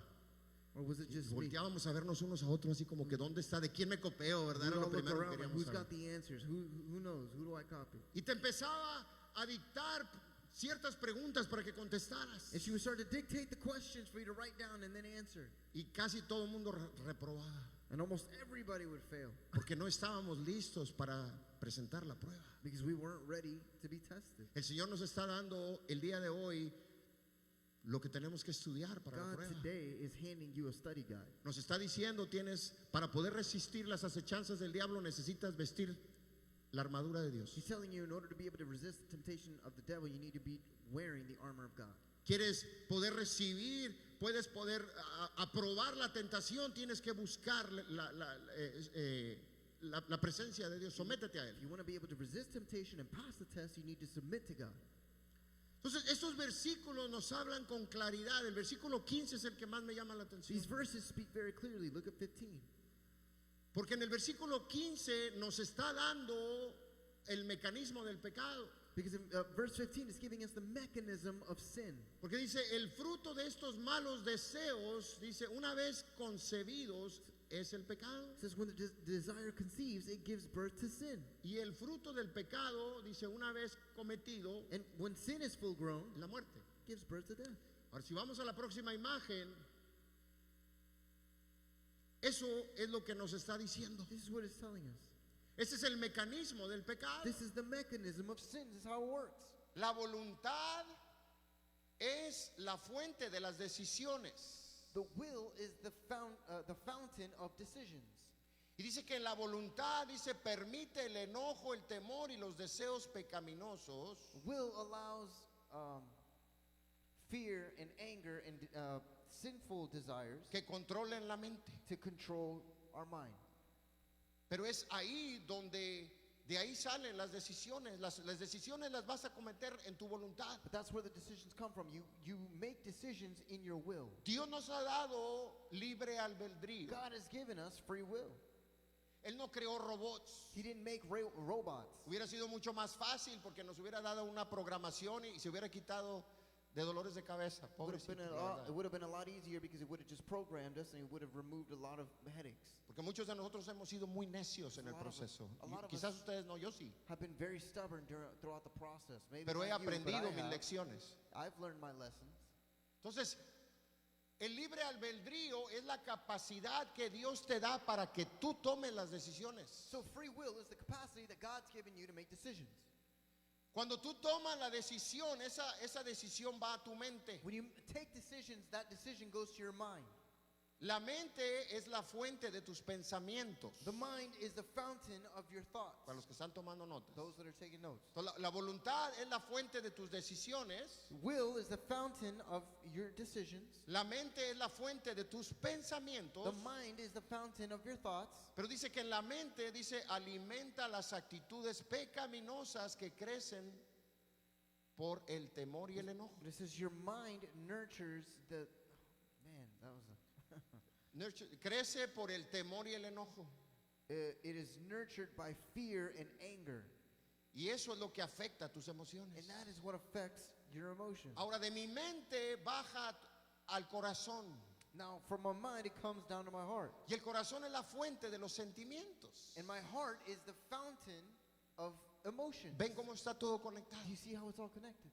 Or was it just me? Volteábamos a vernos unos a otros así como que dónde está, de quién me copeo, ¿verdad? We'd Era all lo look primero que around like, queríamos who's saber. got the answers? Who knows? Who do I copy? Y te empezaba a dictar ciertas preguntas para que contestaras. And she would start to dictate the questions for you to write down and then answer. Y casi todo el mundo reprobaba. And almost everybody would fail Porque no estábamos listos para presentar la prueba. because we weren't ready to be tested. El Señor nos está dando el día de hoy lo que tenemos que estudiar para la God prueba. today is handing you a study guide. Nos está diciendo, para poder resistir las acechanzas del diablo necesitas vestir la armadura de Dios. He's telling you in order to be able to resist the temptation of the devil, you need to be wearing the armor of God. Quieres poder recibir, puedes poder aprobar la tentación, tienes que buscar la presencia de Dios, sométete a Él. If you want to be able to resist temptation and pass the test, you need to submit to God. Entonces, estos versículos nos hablan con claridad. El versículo 15 es el que más me llama la atención. These verses speak very clearly. Look at 15. Porque en el versículo 15 nos está dando el mecanismo del pecado. Because in verse 15 is giving us the mechanism of sin. Porque dice, el fruto de estos malos deseos, dice, una vez concebidos, es el pecado. It says when the desire conceives, it gives birth to sin. Y el fruto del pecado, dice, una vez cometido, And when sin is full grown, la muerte. it gives birth to death. Ahora, si vamos a la próxima imagen, eso es lo que nos está diciendo. This is what it's telling us. Ese es el mecanismo del pecado. This is the mechanism of sin. This is how it works. La voluntad es la fuente de las decisiones. The will is the fountain of decisions. Y dice que en la voluntad, dice, permite el enojo, el temor y los deseos pecaminosos Will allows fear and anger and sinful desires que controlen la mente. to control our mind. Pero es ahí donde, de ahí salen las decisiones. Las decisiones las vas a cometer en tu voluntad. But that's where the decisions come from. You make decisions in your will. Dios nos ha dado libre albedrío. God has given us free will. Él no creó robots. He didn't make robots. Hubiera sido mucho más fácil porque nos hubiera dado una programación y se hubiera quitado de dolores de cabeza. It would Pobrecito, it would have been a lot easier because it would have just programmed us and it would have removed a lot of headaches. porque muchos de nosotros hemos sido muy necios en el A lot of us- proceso. a lot of Quizás us- ustedes no, yo sí. I've been very stubborn throughout the process. Maybe Pero he not you, but aprendido I mis have. lecciones. I've learned my lessons. Entonces, el libre albedrío es la capacidad que Dios te da para que tú tomes las decisiones. So free will is the capacity that God's given you to make decisions. Cuando tú tomas la decisión, esa decisión va a tu mente. When you take decisions, that decision goes to your mind. La mente es la fuente de tus pensamientos. The mind is the fountain of your thoughts. Para los que están tomando notas. Those that are taking notes. Entonces, la voluntad es la fuente de tus decisiones. Will is the fountain of your decisions. La mente es la fuente de tus pensamientos. The mind is the fountain of your thoughts. Pero dice que en la mente, dice, alimenta las actitudes pecaminosas que crecen por el temor y el enojo. But it says your mind nurtures the. Man, that was a. Crece por el temor y el enojo. it is nurtured by fear and anger. Y eso es lo que afecta a tus emociones. And that is what affects your emotions. Ahora, de mi mente baja al corazón. Now, from my mind, it comes down to my heart. Y el corazón es la fuente de los sentimientos. And my heart is the fountain of emotion. ¿Ven cómo está todo conectado? Do you see how it's all connected?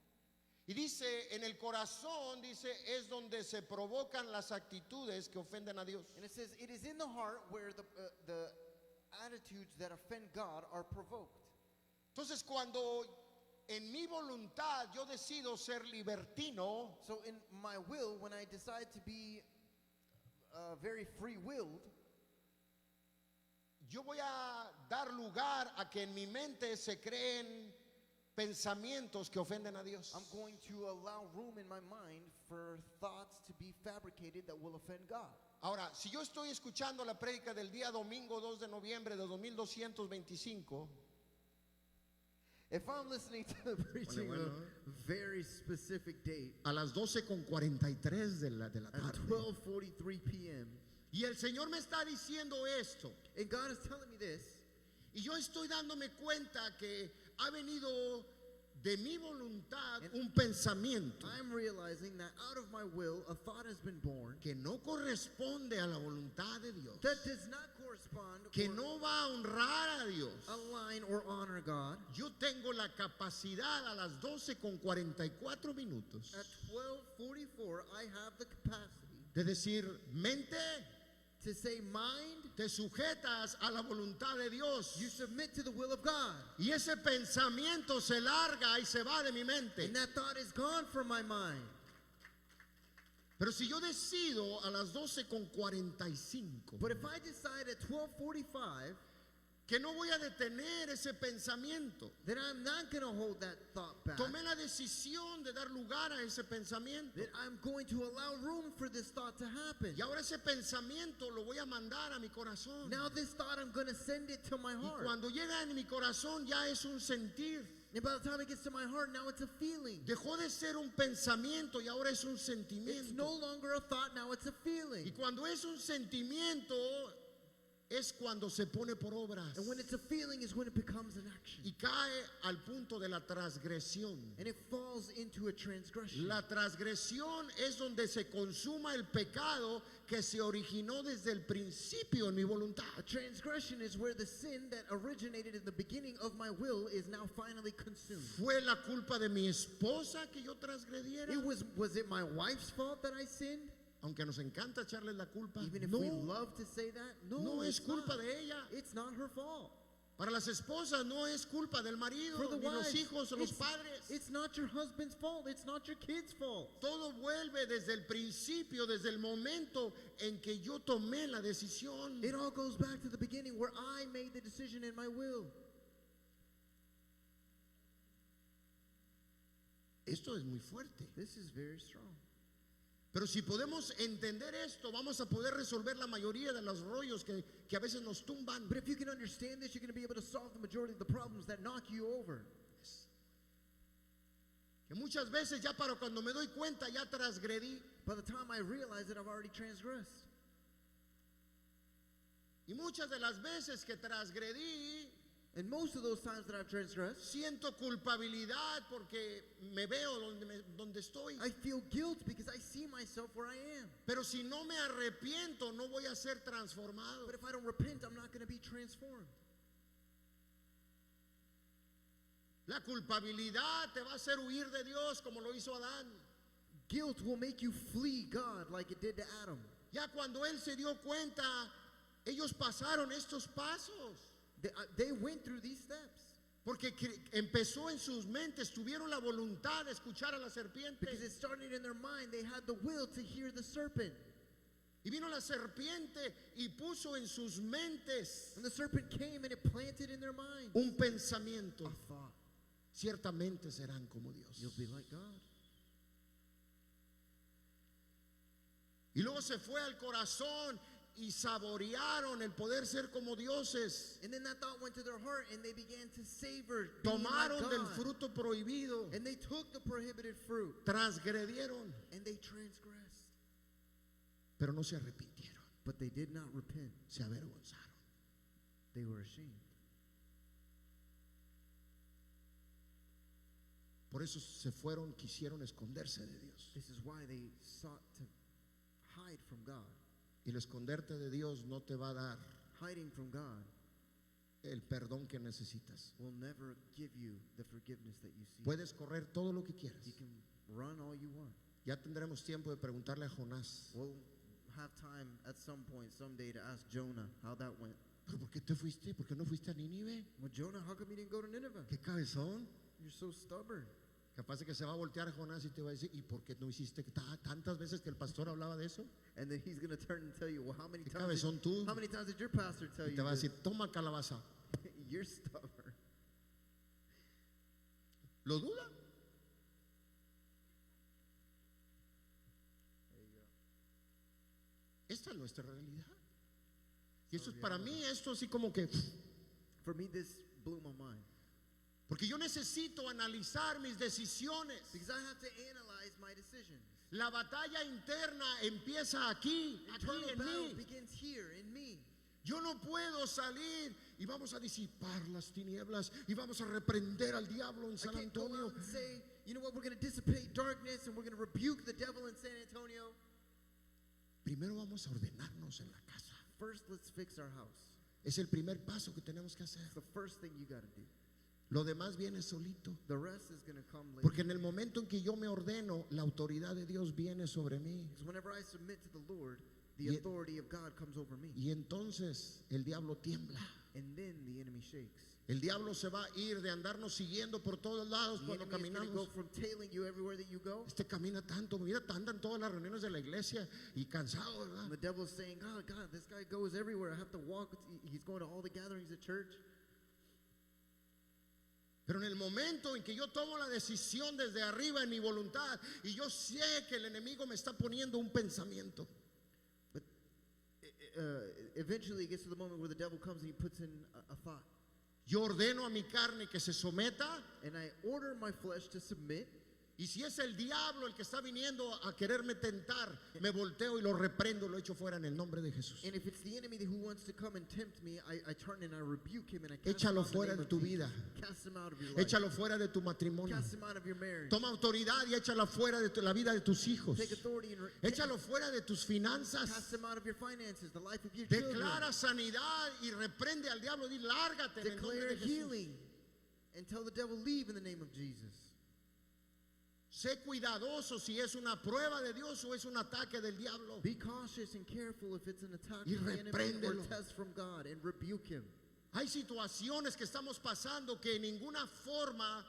Y dice, en el corazón, dice, es donde se provocan las actitudes que ofenden a Dios. And it says, it is in the heart where the attitudes that offend God are provoked. Entonces, cuando en mi voluntad yo decido ser libertino, So in my will, when I decide to be very free-willed, yo voy a dar lugar a que en mi mente se creen pensamientos que ofenden a Dios. I'm going to allow room in my mind for thoughts to be fabricated that will offend God. Ahora, si yo estoy escuchando la prédica del día domingo 2 de noviembre de 2225, If I'm listening to the preaching bueno. of a very specific date a las 12:43 de la at tarde, 12:43 p.m., y el Señor me está diciendo esto, and God is telling me this, y yo estoy dándome cuenta que ha venido de mi voluntad un pensamiento I'm realizing that out of my will, a thought has been born que no corresponde a la voluntad de Dios, that does not correspond que or no va a honrar a Dios. align or honor God. Yo tengo la capacidad a las 12:44 minutos At 12:44, I have the capacity de decir, mente, to say, mind, te sujetas a la voluntad de Dios. you submit to the will of God. Y ese pensamiento se larga y se va de mi mente. And that thought is gone from my mind. Pero si yo decido a las 12:45 But if I decide at 12:45 que no voy a detener ese pensamiento, that I'm not going to hold that thought back, tomé la decisión de dar lugar a ese pensamiento. that I'm going to allow room for this thought to happen. Y ahora ese pensamiento lo voy a mandar a mi corazón. Now this thought, I'm going to send it to my Y heart. cuando llega en mi corazón ya es un sentir. And by the time it gets to my heart, now it's a feeling. Dejó de ser un pensamiento y ahora es un It's sentimiento. no longer a thought, now it's a feeling. Y cuando es un sentimiento es cuando se pone por obras And when it's a feeling is when it becomes an action. y cae al punto de la transgresión. And it falls into a transgression. La transgresión es donde se consuma el pecado que se originó desde el principio en mi voluntad. A transgression is where the sin that originated in the beginning of my will is now finally consumed. ¿Fue la culpa de mi esposa que yo transgrediera? Was it my wife's fault that I sinned? Aunque nos encanta echarle la culpa. Even if No, we love to say that, no es it's culpa not. de ella. It's not her fault. Para las esposas no es culpa del marido, For the ni los wives, hijos o los it's, padres. it's not your husband's fault. It's not your kid's fault. Todo vuelve desde el principio, desde el momento en que yo tomé la decisión. It all goes back to the beginning where I made the decision in my will. Esto es muy fuerte. This is very strong. Pero si podemos entender esto, vamos a poder resolver la mayoría de los rollos que a veces nos tumban. But if you can understand this, you're going to be able to solve the majority of the problems that knock you over. Que muchas veces ya para cuando me doy cuenta ya transgredí. By the time I realize that I've already transgressed. Y muchas de las veces que transgredí, And most of those times that I've transgressed, siento culpabilidad porque me veo donde estoy. I feel guilt because I see myself where I am. Pero si no me arrepiento, no voy a ser transformado. But if I don't repent, I'm not going to be transformed. La culpabilidad te va a hacer huir de Dios como lo hizo Adán. Guilt will make you flee God like it did to Adam. Ya cuando él se dio cuenta, ellos pasaron estos pasos. They went through these steps. Porque empezó en sus mentes, tuvieron la voluntad de escuchar a la serpiente. Because it started in their mind. They had the will to hear the serpent. Y vino la serpiente y puso en sus mentes And the serpent came and it planted in their mind un pensamiento. a thought. Ciertamente serán como Dios. You'll be like God. Y luego se fue al corazón y saborearon el poder ser como dioses. And then that thought went to their heart and they began to savor being like Tomaron God. del fruto prohibido, And they took the prohibited fruit transgredieron, and they transgressed. pero no se arrepintieron, But they did not repent. se avergonzaron. they were ashamed. Por eso se fueron, quisieron esconderse de Dios. This is why they sought to hide from God. Y el esconderte de Dios no te va a dar Hiding from God el perdón que necesitas. will never give you the forgiveness that you seek. Puedes correr todo lo que quieras. You can run all you want. Ya tendremos tiempo de preguntarle a Jonás, We'll have time at some point, someday, to ask Jonah how that went. ¿pero por qué te fuiste? ¿Por qué no fuiste a Nínive? Well, Jonah, how come you didn't go to Nineveh? ¿Qué cabezón? You're so stubborn. Capaz de que se va a voltear Jonás y te va a decir, ¿y por qué no hiciste tantas veces que el pastor hablaba de eso? And then he's going to turn and tell you, well, how many ¿Qué times cabezón tú? how many times did your pastor tell Y you te va a this? decir, toma calabaza. You're stubborn. ¿Lo duda? Esta es nuestra realidad. Y eso es para mí, esto así como que, For me, this blew my mind. porque yo necesito analizar mis decisiones. Because I have to analyze my decisions. La batalla interna empieza aquí Internal en battle mí. begins here in me. Yo no puedo salir y vamos a disipar las tinieblas y vamos a reprender al diablo en I San can't go Antonio. out and say, you know what, we're going to dissipate darkness and we're going to rebuke the devil in San Antonio. Primero vamos a ordenarnos en la casa. First, let's fix our house. Es el primer paso que tenemos que hacer. It's the first thing you got to do. Lo demás viene solito. The rest is going to come later. Porque en el momento en que yo me ordeno, la autoridad de Dios viene sobre mí. Because whenever I submit to the Lord, the Y- authority of God comes over me. Y entonces el diablo tiembla. And then the enemy shakes. El diablo se va a ir de andarnos siguiendo por todos lados The cuando enemy is going to go caminamos. from tailing you everywhere that you go. Este camina tanto, mira, anda en todas las reuniones de la iglesia y cansado, And ¿verdad? the devil's saying, oh, God, this guy goes everywhere. I have to walk. He's going to all the gatherings at church. Pero en el momento en que yo tomo la decisión desde arriba en mi voluntad y yo sé que el enemigo me está poniendo un pensamiento, Eventually, it gets to the moment where the devil comes and he puts in a thought. yo ordeno a mi carne que se someta. And I order my flesh to submit. Y si es el diablo el que está viniendo a quererme tentar, me volteo y lo reprendo, lo echo fuera en el nombre de Jesús. And if it's the enemy who wants to come and tempt me, I turn and I rebuke him and I cast him Échalo out in the fuera name de of tu Jesus. vida. Cast him out of your life. Échalo fuera de tu matrimonio. Cast him out of your marriage. Toma autoridad y échala fuera de la vida de tus hijos. Take authority and Échalo fuera de tus finanzas. cast him out of your finances, the life of your children. Declara sanidad y reprende al diablo. Di, lárgate en el nombre Declare de Jesús. healing and tell the devil leave in the name of Jesus. Sé cuidadoso si es una prueba de Dios o es un ataque del diablo. Be cautious and careful if it's an attack Y from the enemy or repréndelo. a test from God, and rebuke him. Hay situaciones que estamos pasando que en ninguna forma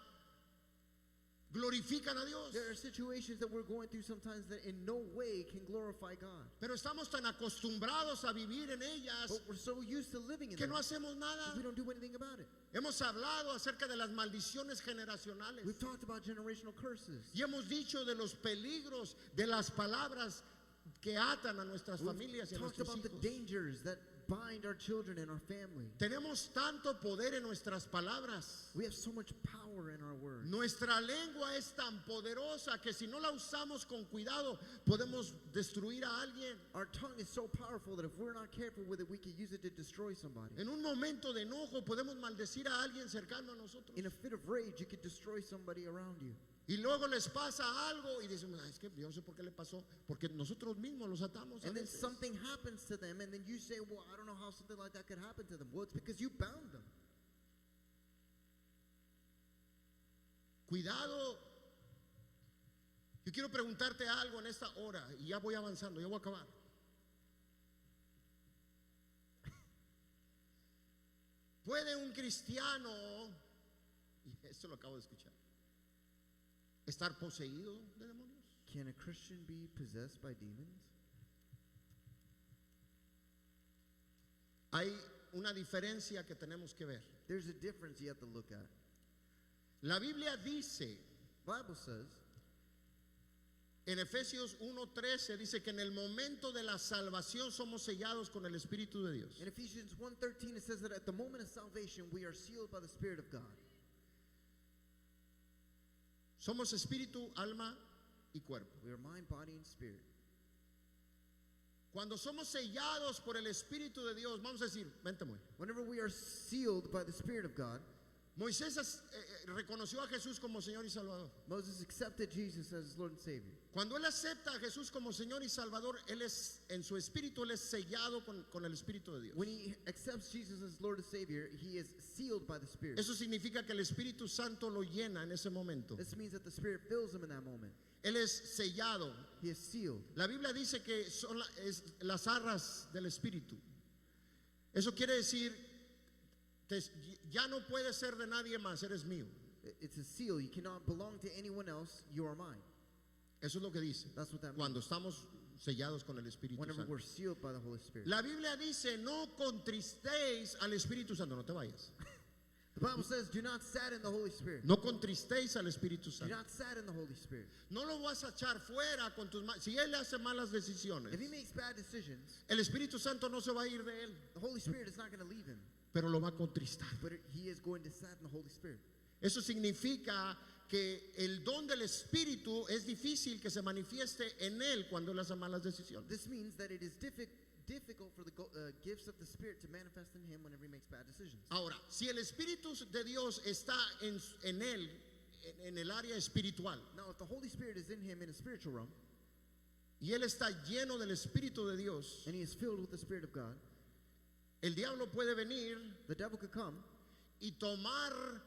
glorifican a Dios. There are situations that we're going through sometimes that in no way can glorify God. Pero estamos tan acostumbrados a vivir en ellas But we're so used to living in que them, no hacemos nada. we don't do anything about it. Hemos hablado acerca de las maldiciones generacionales We've talked about generational curses. y hemos dicho de los peligros de las palabras que atan a nuestras familias y a We've talked nuestros about the hijos. dangers that bind our children and our family. Tenemos tanto poder en nuestras palabras. We have so much power in our words. Nuestra lengua es tan poderosa que si no la usamos con cuidado podemos destruir a alguien. Our tongue is so powerful that if we're not careful with it, we can use it to destroy somebody. En un momento de enojo podemos maldecir a alguien cercano a nosotros. In a fit of rage, you could destroy somebody around you. Y luego les pasa algo y dicen, "Ah, es que yo no sé por qué le pasó, porque nosotros mismos los atamos a And then veces". something happens to them, and then you say, well, I don't know how something like that could happen to them. Well, it's because you bound them. Cuidado. Yo quiero preguntarte algo en esta hora y ya voy avanzando, ya voy a acabar. ¿Puede un cristiano, y esto lo acabo de escuchar, estar poseído de demonios? Can a Christian be possessed by demons? Hay una diferencia que tenemos que ver. There's a difference you have to look at. La Biblia dice Bible says en Efesios 1:13, dice que en el momento de la salvación somos sellados con el Espíritu de Dios. in Ephesians 1:13, it says that at the moment of salvation, we are sealed by the Spirit of God. Somos espíritu, alma y cuerpo. We are mind, body, and spirit. Cuando somos sellados por el Espíritu de Dios, vamos a decir, vente muy. Whenever we are sealed by the Spirit of God, Moisés reconoció a Jesús como Señor y Salvador. Moses accepted Jesus as his Lord and Savior. Cuando él acepta a Jesús como Señor y Salvador, él es en su espíritu, él es sellado con el Espíritu de Dios. When he accepts Jesus as Lord and Savior, he is sealed by the Spirit. Eso significa que el Espíritu Santo lo llena en ese momento. This means that the Spirit fills him in that moment. Él es sellado. He is sealed. La Biblia dice que son las arras del Espíritu. Eso quiere decir que ya no puedes ser de nadie más, eres mío. It's a seal. You cannot belong to anyone else. You are mine. Eso es lo que dice. That's what that Cuando means. estamos sellados con el Espíritu Whenever Santo. we're sealed by the Holy Spirit. La Biblia dice, no contristéis al Espíritu Santo. No te vayas. The Bible says, do not sadden the Holy Spirit. No contristéis al Espíritu Do Santo. not sadden the Holy Spirit. No lo vas a echar fuera con tus manos. Si Él hace malas decisiones, If he makes bad decisions, el Espíritu Santo no se va a ir de Él, the Holy Spirit is not going to leave him, pero lo va a contristar. but he is going to sadden the Holy Spirit. Eso significa que el don del Espíritu es difícil que se manifieste en Él cuando Él hace malas decisiones. This means that it is difficult for the gifts of the Spirit to manifest in him whenever he makes bad decisions. Ahora, si el Espíritu de Dios está en Él, en el área espiritual, Now, if the Holy Spirit is in him in a spiritual realm, y Él está lleno del Espíritu de Dios, and he is filled with the Spirit of God, el diablo puede venir the devil could come y tomar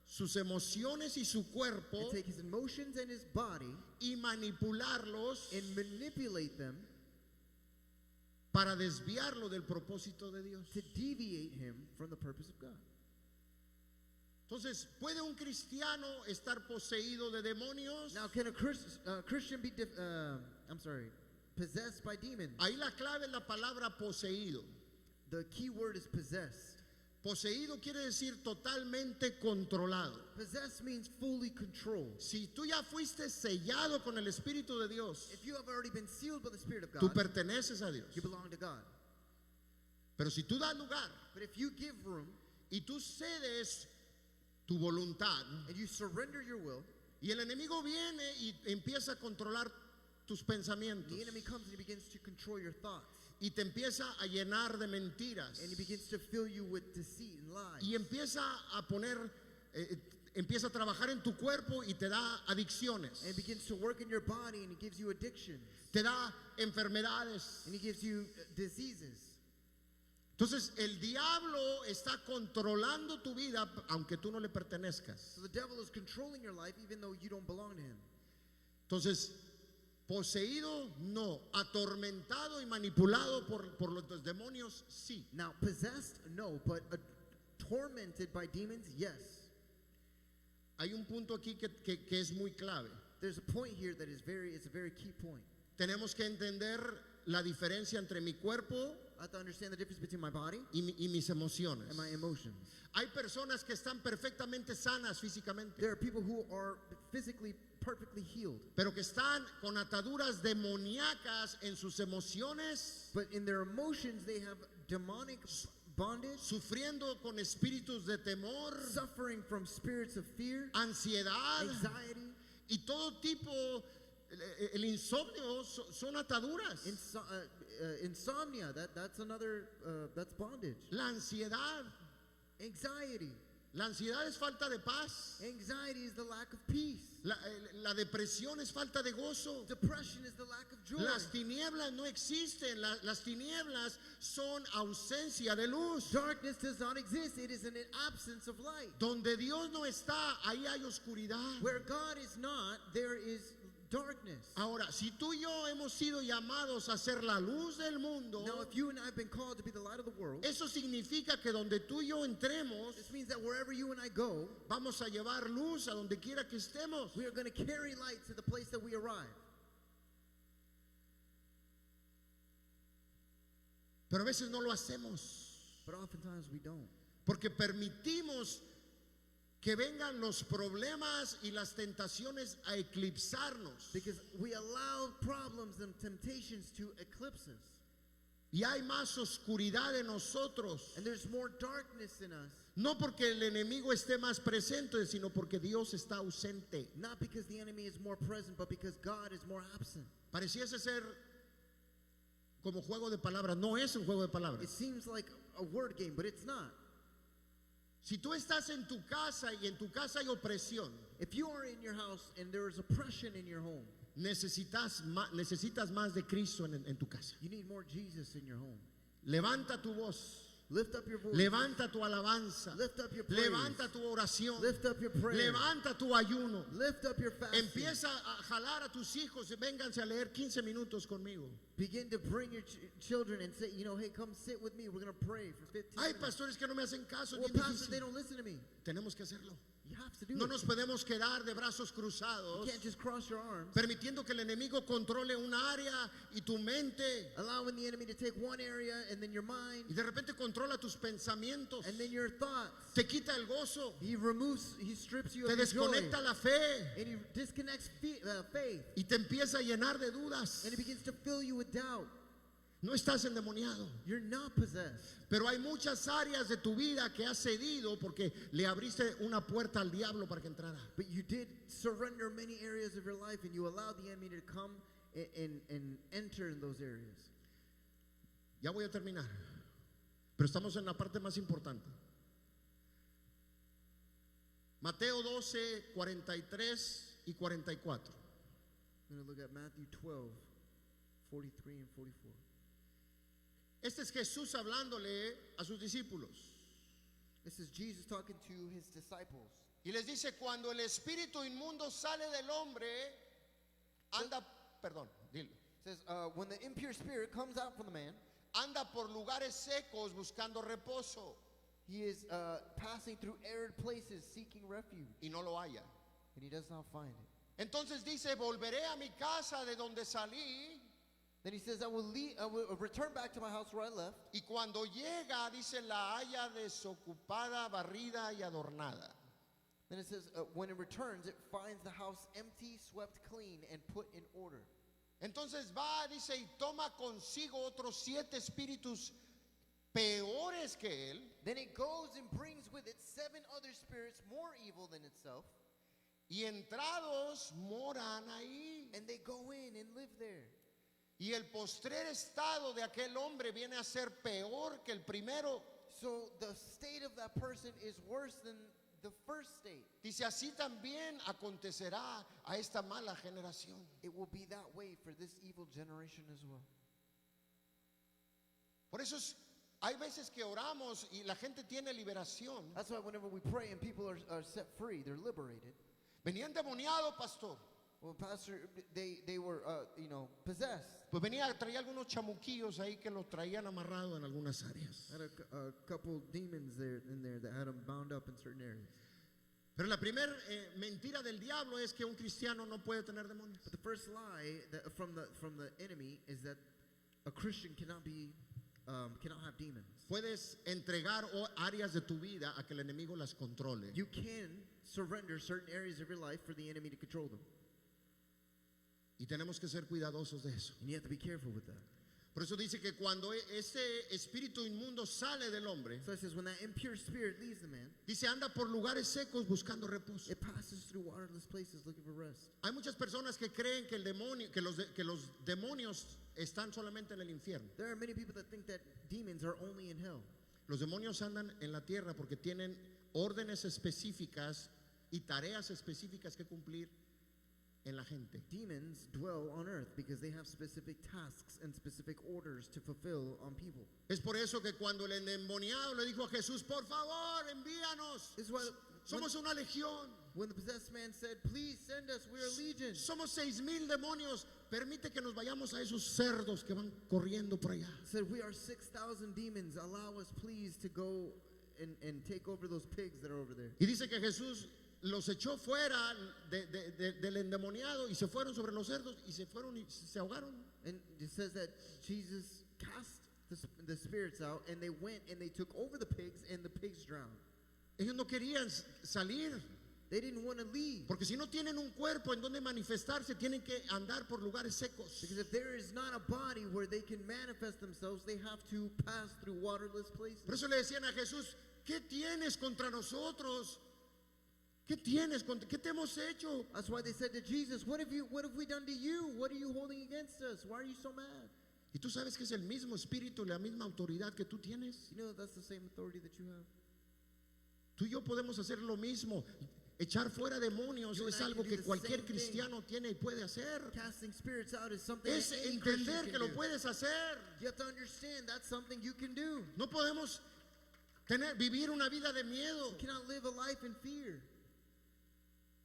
sus emociones y su cuerpo and take his emotions and his body y manipularlos and manipulate them para desviarlo del propósito de Dios. to deviate him from the purpose of God. Entonces, ¿puede un cristiano estar poseído de demonios? Now, can a Christian be possessed by demons? Ahí la clave es la palabra poseído. The key word is possessed. Poseído quiere decir totalmente controlado. Possessed means fully controlled. Si tú ya fuiste sellado con el Espíritu de Dios, If you have already been sealed by the Spirit of tú God, perteneces a Dios. you belong to God. Pero si tú das lugar But if you give room y tú cedes tu voluntad, and you surrender your will, y el enemigo viene y empieza a controlar tus pensamientos the enemy comes and he begins to control your thoughts. y te empieza a llenar de mentiras And he begins to fill you with deceit and lies. y empieza a empieza a trabajar en tu cuerpo y te da adicciones, And he begins to work in your body and he gives you addictions. te da enfermedades. And he gives you diseases. Entonces el diablo está controlando tu vida aunque tú no le pertenezcas. So the devil is controlling your life even though you don't belong to him. Entonces, poseído no, atormentado y manipulado por los demonios sí. Now, possessed, no, but tormented by demons, yes. Hay un punto aquí que es muy clave. There's a point here that is it's a very key point. Tenemos que entender la diferencia entre mi cuerpo I have to understand the difference between my body y mis emociones. and my emotions. Hay personas que están perfectamente sanas físicamente, There are people who are physically perfectly healed, pero que están con ataduras demoníacas en sus emociones, but in their emotions they have demonic bondage, sufriendo con espíritus de temor, suffering from spirits of fear, ansiedad anxiety, y todo tipo. El insomnio son ataduras. insomnia. That's another that's bondage. La ansiedad. Anxiety. La ansiedad es falta de paz. Anxiety is the lack of peace. La depresión es falta de gozo. Depression is the lack of joy. Las tinieblas no existen. Las tinieblas son ausencia de luz. Darkness does not exist. It is an absence of light. Donde Dios no está, ahí hay oscuridad. Where God is not, there is darkness. Ahora, si tú y yo hemos sido llamados a ser la luz del mundo, Now, if you and I have been called to be the light of the world, eso significa que donde tú y yo entremos, this means that wherever you and I go, vamos a llevar luz a donde quiera que estemos. we are going to carry light to the place that we arrive. Pero a veces no lo hacemos But oftentimes we don't. porque permitimos que vengan los problemas y las tentaciones a eclipsarnos. Because we allow problems and temptations to eclipse us. Y hay más oscuridad en nosotros. And there's more darkness in us. No porque el enemigo esté más presente, sino porque Dios está ausente. Not because the enemy is more present, but because God is more absent. Pareciese ser como juego de palabras. No es un juego de It palabras. seems like a word game, but it's not. Si tú estás en tu casa y en tu casa hay opresión, If you are in your house and there is oppression in your home, necesitas más de Cristo en tu casa. you need more Jesus in your home. Levanta tu voz. Lift up your voice. Levanta tu alabanza. Lift up your praise. Levanta tu oración. Lift up your prayer. Levanta tu ayuno. Lift up your fasting. Empieza a jalar a tus hijos y vénganse a leer 15 minutos conmigo. Begin to bring your children and say, hey, come sit with me. We're going to pray for 15 Hay minutes. pastores que no me hacen caso. Well, es bien pastors, they difícil. don't listen to me. Tenemos que hacerlo. You have to do No it. nos podemos quedar de brazos You cruzados, can't just cross your arms, permitiendo que el enemigo controle un área y tu mente, allowing the enemy to take one area and then your mind y de repente controla tus pensamientos, and then your thoughts. te quita el gozo, He strips you te of your joy, desconecta la fe and he disconnects faith, y te empieza a llenar de dudas. and he begins to fill you with doubt. No estás endemoniado, You're not possessed. pero hay muchas áreas de tu vida que has cedido porque le abriste una puerta al diablo para que entrara. But you did surrender many areas of your life, and you allowed the enemy to come and enter in those areas. Ya voy a terminar, pero estamos en la parte más importante. Mateo 12, 43 y 44. I'm going to look at Matthew 12, 43 and 44. Este es Jesús hablándole a sus discípulos. This is Jesus talking to his disciples. Y les dice, cuando el espíritu inmundo sale del hombre, anda, perdón, dilo, It says, when the impure spirit comes out from the man, anda por lugares secos buscando reposo he is passing through arid places seeking refuge, y no lo halla. and he does not find it. Entonces dice, volveré a mi casa de donde salí, Then he says, I will return back to my house where I left. y cuando llega, dice, la halla desocupada, barrida y adornada. Then it says, when it returns, it finds the house empty, swept clean, and put in order. Entonces va, dice, y toma consigo otros 7 espíritus peores que él, Then it goes and brings with it 7 other spirits more evil than itself, y entrados moran ahí. and they go in and live there. Y el postrer estado de aquel hombre viene a ser peor que el primero. So the state of that person is worse than the first state. Dice, así también acontecerá a esta mala generación. It will be that way for this evil generation as well. Por eso hay veces que oramos y la gente tiene liberación. That's why whenever we pray and people are set free, they're liberated. Venía endemoniado, pastor. Well, Pastor, they were, possessed. Pues traía algunos chamuquillos ahí que los traían amarrado en algunas áreas. Had a couple demons in there that had them bound up in certain areas. Pero la primera mentira del diablo es que un cristiano no puede tener demonios. But the first lie from the enemy is that a Christian cannot have demons. Puedes entregar áreas de tu vida a que el enemigo las controle. You can surrender certain areas of your life for the enemy to control them, Y tenemos que ser cuidadosos de eso. and you have to be careful with that. Por eso dice que cuando ese espíritu inmundo sale del hombre, So it says, when that impure spirit leaves the man, dice, anda por lugares secos buscando reposo. it passes through waterless places looking for rest. Hay muchas personas que creen que los demonios están solamente en el infierno. There are many people that think that demons are only in hell. Los demonios andan en la tierra porque tienen órdenes específicas y tareas específicas que cumplir en la gente. Demons dwell on earth because they have specific tasks and specific orders to fulfill on people. Es por eso que cuando el endemoniado le dijo a Jesús, por favor, envíanos. This is why Somos una legión. when the possessed man said, please send us, we're a legion. Somos 6,000 demonios. Permite que nos vayamos a esos cerdos que van corriendo por allá. Said, we are 6,000 demons. Allow us, please, to go and take over those pigs that are over there. Y dice que Jesús los echó fuera del endemoniado y se fueron sobre los cerdos y se fueron y se ahogaron. And it says that Jesus cast the spirits out, and they went and they took over the pigs, and the pigs drowned. Ellos no querían salir, They didn't want to leave. porque si no tienen un cuerpo en donde manifestarse, tienen que andar por lugares secos. Because if there is not a body where they can manifest themselves, they have to pass through waterless places. Por eso le decían a Jesús, ¿qué tienes contra nosotros? ¿Qué tienes? ¿Qué te hemos hecho? That's why they said to Jesus, what have we done to you? What are you holding against us? Why are you so mad? Y tú sabes que es el mismo espíritu, la misma autoridad que tú tienes. You know that's the same authority that you have. Tú y yo podemos hacer lo mismo. Echar fuera demonios You and es I algo can do que the cualquier same thing. cristiano tiene y puede hacer. Casting spirits out is something Es that any Christian entender can que lo do. puedes hacer. You have to understand that's something you can do. No podemos vivir una vida de miedo. You cannot live a life in fear.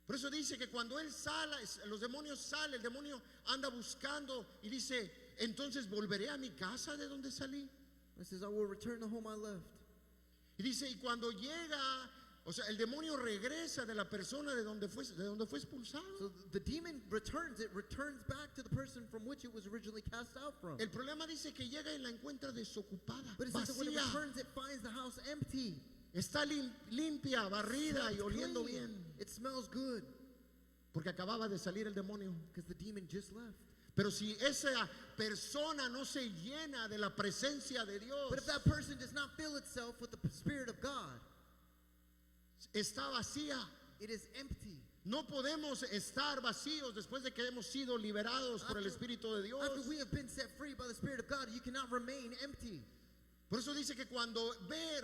Por eso dice que cuando él sale, los demonios salen, el demonio anda buscando y dice, entonces volveré a mi casa de donde salí. It says, I will return the home I left. Y dice, y cuando llega, o sea, el demonio regresa de la persona de donde fue expulsado. So the demon returns. It returns back to the person from which it was originally cast out from. El problema dice que llega y la encuentra desocupada, But it says that when it vacía. returns, it finds the house empty. Está limpia, barrida y Swept oliendo clean. bien. It smells good Porque acababa de salir el demonio. because the demon just left. Pero si esa persona no se llena de la presencia de Dios, But if that person does not fill itself with the Spirit of God, está vacía. it is empty. No podemos estar vacíos después de que hemos sido liberados por el Espíritu de Dios. After we have been set free by the Spirit of God, you cannot remain empty. Por eso dice que cuando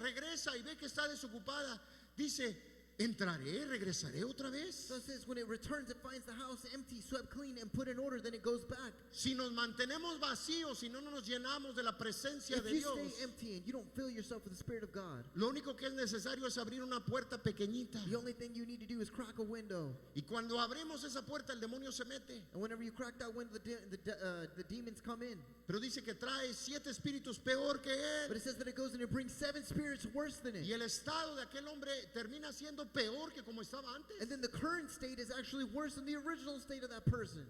regresa y ve que está desocupada, dice, entraré, regresaré otra vez. So it says when it returns, it finds the house empty, swept clean, and put in order, then it goes back. Si nos mantenemos vacíos, si no nos llenamos de la presencia If de you Dios, stay empty and you don't fill yourself with the Spirit of God, lo único que es necesario es abrir una puerta pequeñita. the only thing you need to do is crack a window. Y cuando abrimos esa puerta, el demonio se mete. And whenever you crack that window, the demons come in. Pero dice que trae 7 espíritus peor que But él. it says that it goes and it brings 7 spirits worse than it. Y el estado de aquel hombre termina siendo peor que como estaba antes. And then the current state is actually worse than the original state of that person.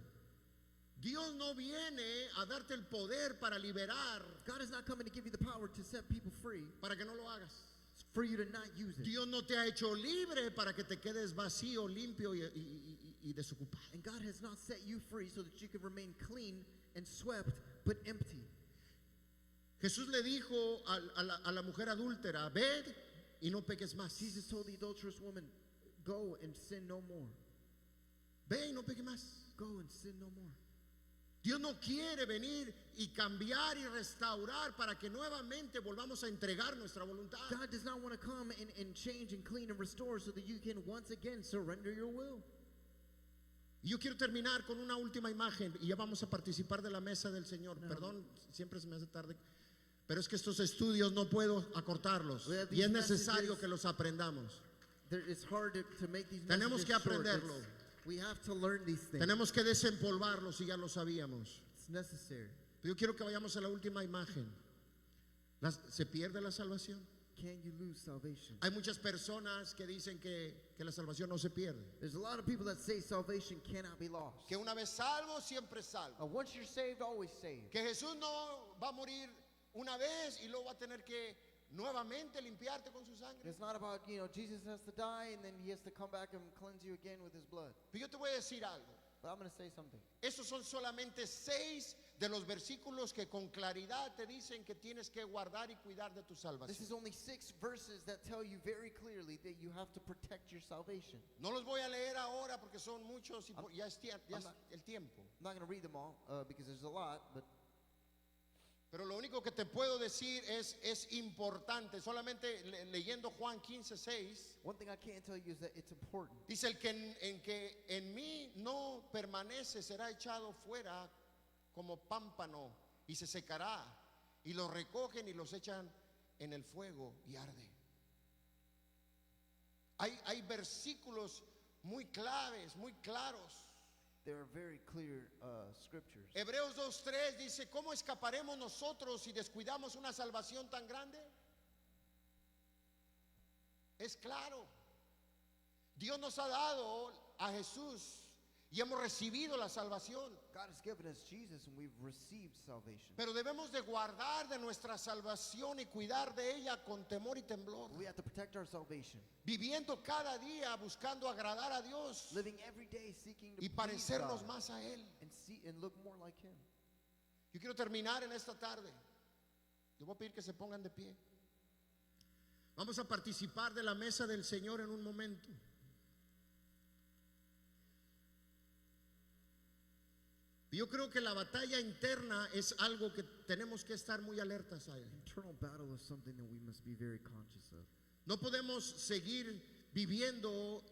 Dios no viene a darte el poder para liberar, God is not coming to give you the power to set people free, para que no lo hagas. it's for you to not use it. Dios no te ha hecho libre para que te quedes vacío, limpio y desocupado. And God has not set you free so that you can remain clean and swept, but empty. Jesús le dijo a la mujer adúltera, ved y no peques más. Jesus told the adulterous woman, go and sin no more. Ve y no peques más. Go and sin no more. Dios no quiere venir y cambiar y restaurar para que nuevamente volvamos a entregar nuestra voluntad. God does not want to come and change and clean and restore so that you can once again surrender your will. Y yo quiero terminar con una última imagen y ya vamos a participar de la mesa del Señor. Perdón, siempre se me hace tarde. Pero es que estos estudios no puedo acortarlos y es necesario que los aprendamos. It's hard to make these Tenemos messages que short. aprenderlo. We have to learn these things. Tenemos que desempolvarlos y ya lo sabíamos. It's necessary. Pero yo quiero que vayamos a la última imagen. ¿Se pierde la salvación? Can you lose salvation? Hay muchas personas que dicen que la salvación no se pierde. There's a lot of people that say salvation cannot be lost. Que una vez salvo, siempre salvo. Once you're saved, always saved. Que Jesús no va a morir una vez y luego va a tener que nuevamente limpiarte con su sangre. It's not about, Jesus has to die and then he has to come back and cleanse you again with his blood. Pero yo te voy a decir algo. But I'm going to say something. Esos son solamente 6 de los versículos que con claridad te dicen que tienes que guardar y cuidar de tu This salvación. is only 6 verses that tell you very clearly that you have to protect your salvation. No los voy a leer ahora porque son muchos y ya es not- el tiempo. I'm not going to read them all because there's a lot, but Pero lo único que te puedo decir es importante. Solamente leyendo Juan 15:6 one thing I can tell you is that it's important. dice el que en mí no permanece será echado fuera como pámpano y se secará y los recogen y los echan en el fuego y arde. Hay versículos muy claves, muy claros. There are very clear scriptures. Hebreos 2:3 dice, ¿cómo escaparemos nosotros si descuidamos una salvación tan grande? Es claro. Dios nos ha dado a Jesús y hemos recibido la salvación. God has given us Jesus and we've received salvation. Pero debemos de guardar de nuestra salvación y cuidar de ella con temor y temblor. We have to protect our salvation. Viviendo cada día buscando agradar a Dios Living every day seeking to y please parecernos God más a Él. and look more like him. Yo quiero terminar en esta tarde. Yo voy a pedir que se pongan de pie. Vamos a participar de la mesa del Señor en un momento. Yo creo que la batalla interna es algo que tenemos que estar muy alertas a él. Internal battle is something that we must be very conscious of. No podemos seguir viviendo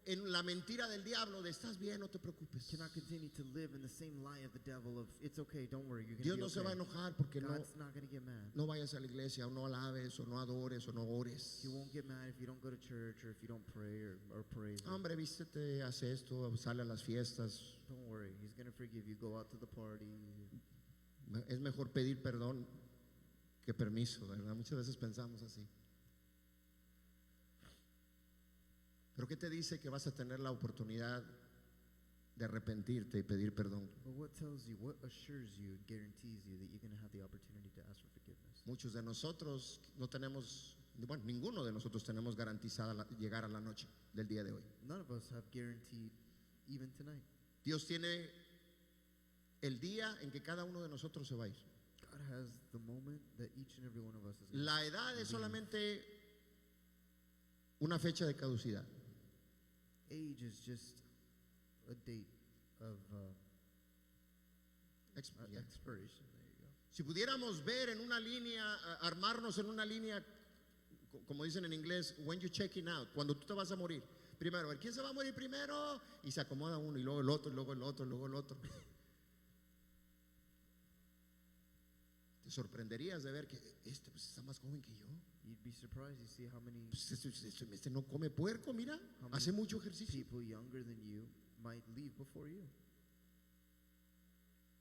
en la mentira del diablo de estás bien, no te preocupes. Cannot continue to live in the same lie of the devil of it's okay, don't worry, you're Dios going no to se be va a okay. enojar porque God's not going to get mad. no vayas a la iglesia o no alabes o no adores o no ores. He won't get mad if you don't go to church or if you don't pray or praise him. Hombre, vístete, haz esto, sale a las fiestas. Don't worry, he's going to forgive you. Go out to the party. Es mejor pedir perdón que permiso, ¿verdad? Muchas veces pensamos así. Pero ¿qué te dice que vas a tener la oportunidad de arrepentirte y pedir perdón? But what tells you, what assures you and guarantees you that you're going to have the opportunity to ask for forgiveness? Muchos de nosotros no tenemos, bueno, ninguno de nosotros tenemos garantizada llegar a la noche del día de hoy. None of us have guaranteed even tonight. Dios tiene el día en que cada uno de nosotros se va a ir. God has the moment that each and every one of us is going La edad es solamente una fecha de caducidad. Age is just a date of Yeah. expiration. There you go. Si pudiéramos ver en una línea, armarnos en una línea, como dicen en inglés, when you're checking out, cuando tú te vas a morir. Primero, a ver, ¿quién se va a morir primero? Y se acomoda uno, y luego el otro, y luego el otro, y luego el otro. Te sorprenderías de ver que este pues, está más joven que yo. You'd be surprised to see how many Pues, este no come puerco, mira, How hace many mucho ejercicio. people younger than you might leave before you.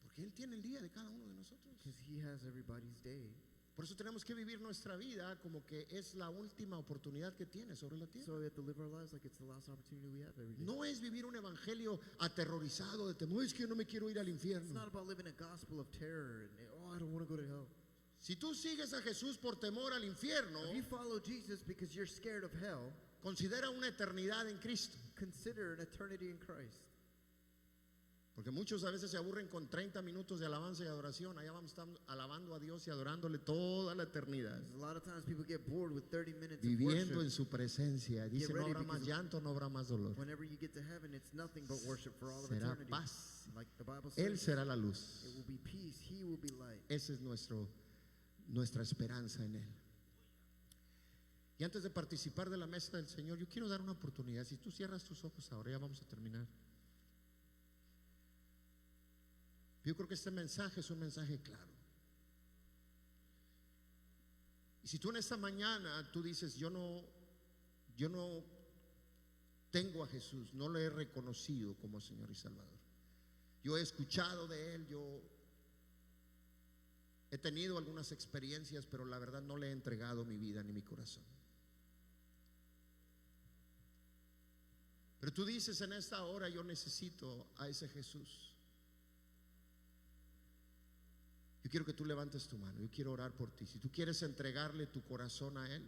Porque Él tiene el día de cada uno de nosotros. Because he has everybody's day. Por eso tenemos que vivir nuestra vida como que es la última oportunidad que tiene sobre la tierra. So we have to live our lives like it's the last opportunity we have every day. No es vivir un evangelio aterrorizado de temor, es que yo no me quiero ir al It's infierno. not about living a gospel of terror and, oh, I don't want to go to hell. Si tú sigues a Jesús por temor al infierno, If you follow Jesus because you're scared of hell, considera una eternidad en Cristo. consider an eternity in Christ. Porque muchos a veces se aburren con 30 minutos de alabanza y adoración. Allá vamos a estar alabando a Dios y adorándole toda la eternidad. A lot of times people get bored with 30 minutes Viviendo of en worship. su presencia. Dice, Get no ready habrá más because- llanto, no habrá más dolor. Whenever you get to heaven, it's nothing but worship for all of Será eternity. paz. Like the Bible Él says, será la luz. it will be peace. He will be light. Esa es nuestra esperanza en Él. Y antes de participar de la mesa del Señor, yo quiero dar una oportunidad. Si tú cierras tus ojos ahora, ya vamos a terminar. Yo creo que este mensaje es un mensaje claro. Y si tú en esta mañana tú dices, yo no tengo a Jesús, no lo he reconocido como Señor y Salvador. Yo he escuchado de Él, yo he tenido algunas experiencias, pero la verdad no le he entregado mi vida ni mi corazón. Pero tú dices en esta hora, yo necesito a ese Jesús. Yo quiero que tú levantes tu mano, yo quiero orar por ti. Si tú quieres entregarle tu corazón a Él,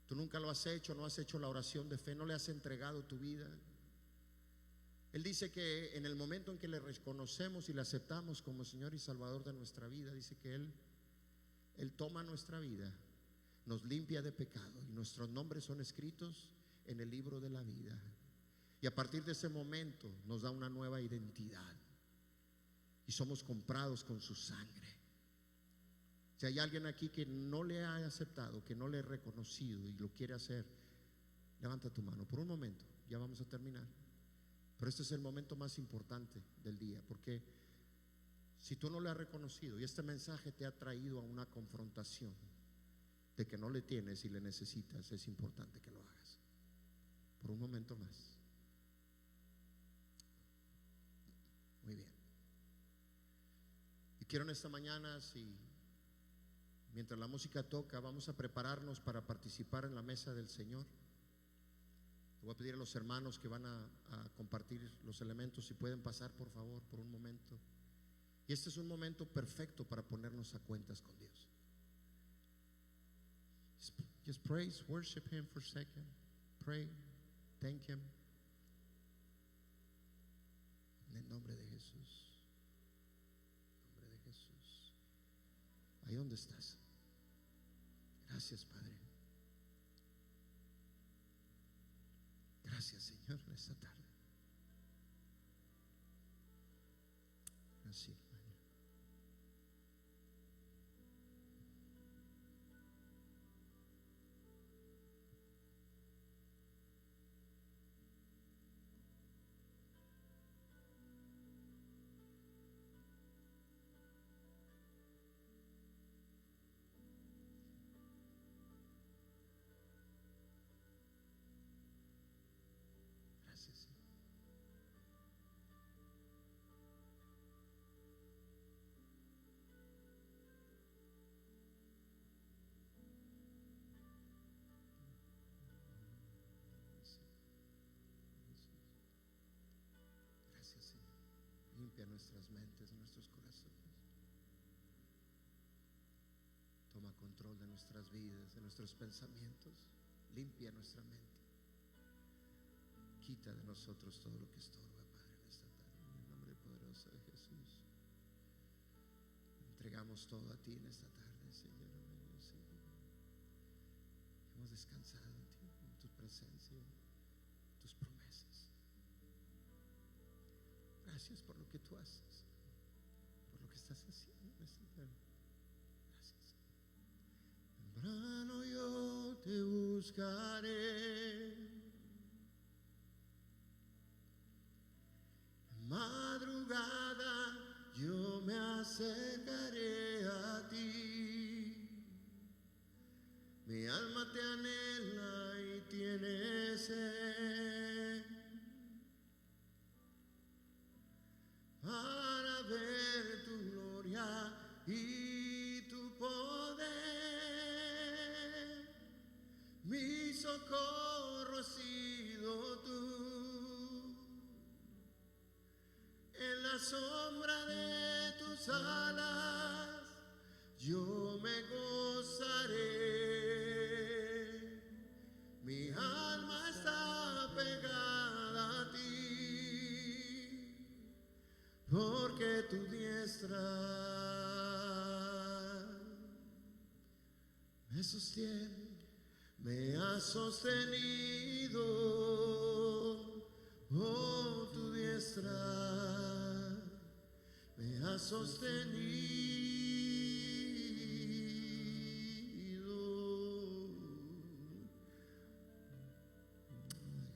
tú nunca lo has hecho, no has hecho la oración de fe, no le has entregado tu vida. Él dice que en el momento en que le reconocemos y le aceptamos como Señor y Salvador de nuestra vida, dice que Él toma nuestra vida, nos limpia de pecado y nuestros nombres son escritos en el libro de la vida. Y a partir de ese momento nos da una nueva identidad y somos comprados con su sangre. Si hay alguien aquí que no le ha aceptado, que no le ha reconocido y lo quiere hacer, levanta tu mano por un momento, ya vamos a terminar. Pero este es el momento más importante del día, porque si tú no le has reconocido y este mensaje te ha traído a una confrontación de que no le tienes y le necesitas, es importante que lo hagas. Por un momento más. Muy bien. Y quiero en esta mañana, si mientras la música toca, vamos a prepararnos para participar en la mesa del Señor. Le voy a pedir a los hermanos que van a compartir los elementos, si pueden pasar por favor por un momento. Y este es un momento perfecto para ponernos a cuentas con Dios. Just praise, worship Him for a second. Pray, thank Him. En el nombre de Jesús. En el nombre de Jesús. Ahí donde estás. Gracias, Padre. Gracias, Señor, en esta tarde. Así, Padre. limpia nuestras mentes, nuestros corazones. Toma control de nuestras vidas, de nuestros pensamientos. Limpia nuestra mente. Quita de nosotros todo lo que estorba, Padre, en esta tarde. En el nombre poderoso de Jesús. Entregamos todo a ti en esta tarde, Señor. Hemos descansado en ti, en tu presencia, en tus promesas. Gracias por lo que tú haces, por lo que estás haciendo en esta tarde. Gracias. Temprano yo te buscaré, en madrugada yo me acercaré a ti. Mi alma te anhela y tiene sed para ver tu gloria y tu poder. Mi socorro has sido tú. En la sombra de tus alas yo me gozaré. Mi alma está pegada a ti, porque tu diestra me sostiene, me ha sostenido. Oh, tu diestra me ha sostenido.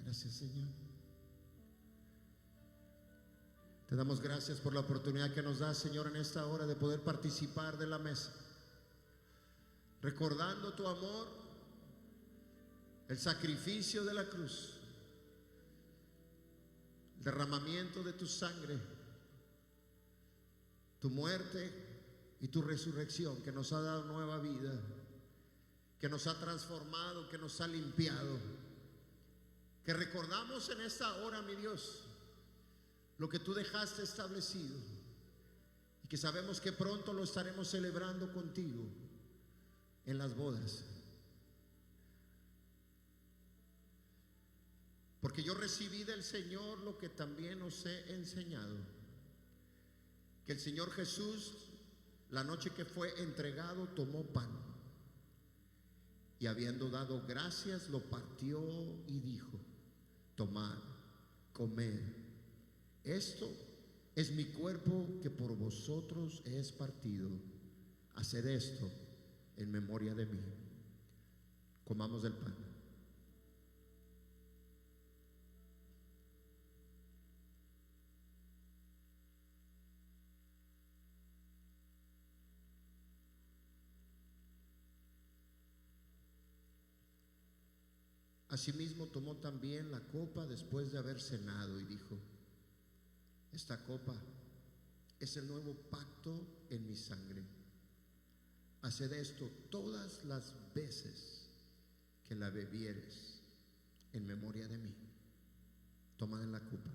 Gracias, Señor. Te damos gracias por la oportunidad que nos da, Señor, en esta hora de poder participar de la mesa, recordando tu amor, el sacrificio de la cruz, el derramamiento de tu sangre, tu muerte y tu resurrección, que nos ha dado nueva vida, que nos ha transformado, que nos ha limpiado. Que recordamos en esta hora, mi Dios, lo que tú dejaste establecido, y que sabemos que pronto lo estaremos celebrando contigo en las bodas. Porque yo recibí del Señor lo que también os he enseñado, que el Señor Jesús, la noche que fue entregado, tomó pan, y habiendo dado gracias, lo partió y dijo: tomad, comed, esto es mi cuerpo que por vosotros es partido. Haced esto en memoria de mí. Comamos del pan. Asimismo tomó también la copa después de haber cenado y dijo: esta copa es el nuevo pacto en mi sangre. Haced esto todas las veces que la bebieres en memoria de mí. Tomad en la copa.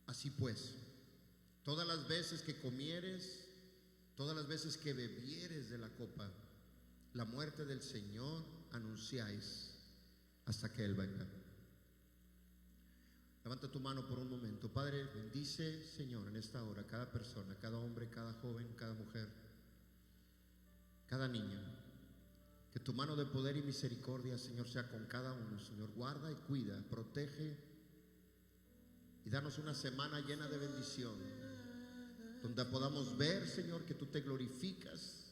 Así pues, todas las veces que comieres, todas las veces que bebieres de la copa, la muerte del Señor anunciáis hasta que Él venga. Levanta tu mano por un momento. Padre, bendice, Señor, en esta hora cada persona, cada hombre, cada joven, cada mujer, cada niño. Que tu mano de poder y misericordia, Señor, sea con cada uno. Señor, guarda y cuida, protege y danos una semana llena de bendición, donde podamos ver, Señor, que tú te glorificas,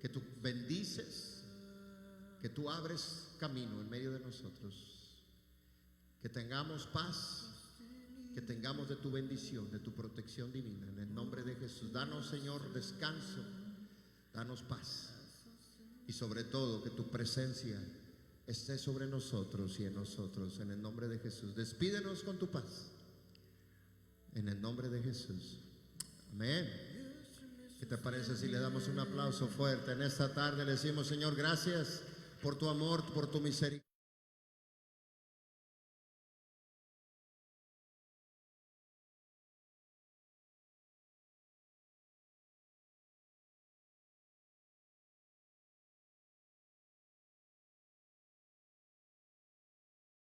que tú bendices, que tú abres camino en medio de nosotros. Que tengamos paz, que tengamos de tu bendición, de tu protección divina. En el nombre de Jesús, danos, Señor, descanso, danos paz, y sobre todo que tu presencia esté sobre nosotros y en nosotros. En el nombre de Jesús, despídenos con tu paz. En el nombre de Jesús. Amén. Que ¿Qué te parece si le damos un aplauso fuerte? En esta tarde le decimos, Señor, gracias por tu amor, por tu misericordia.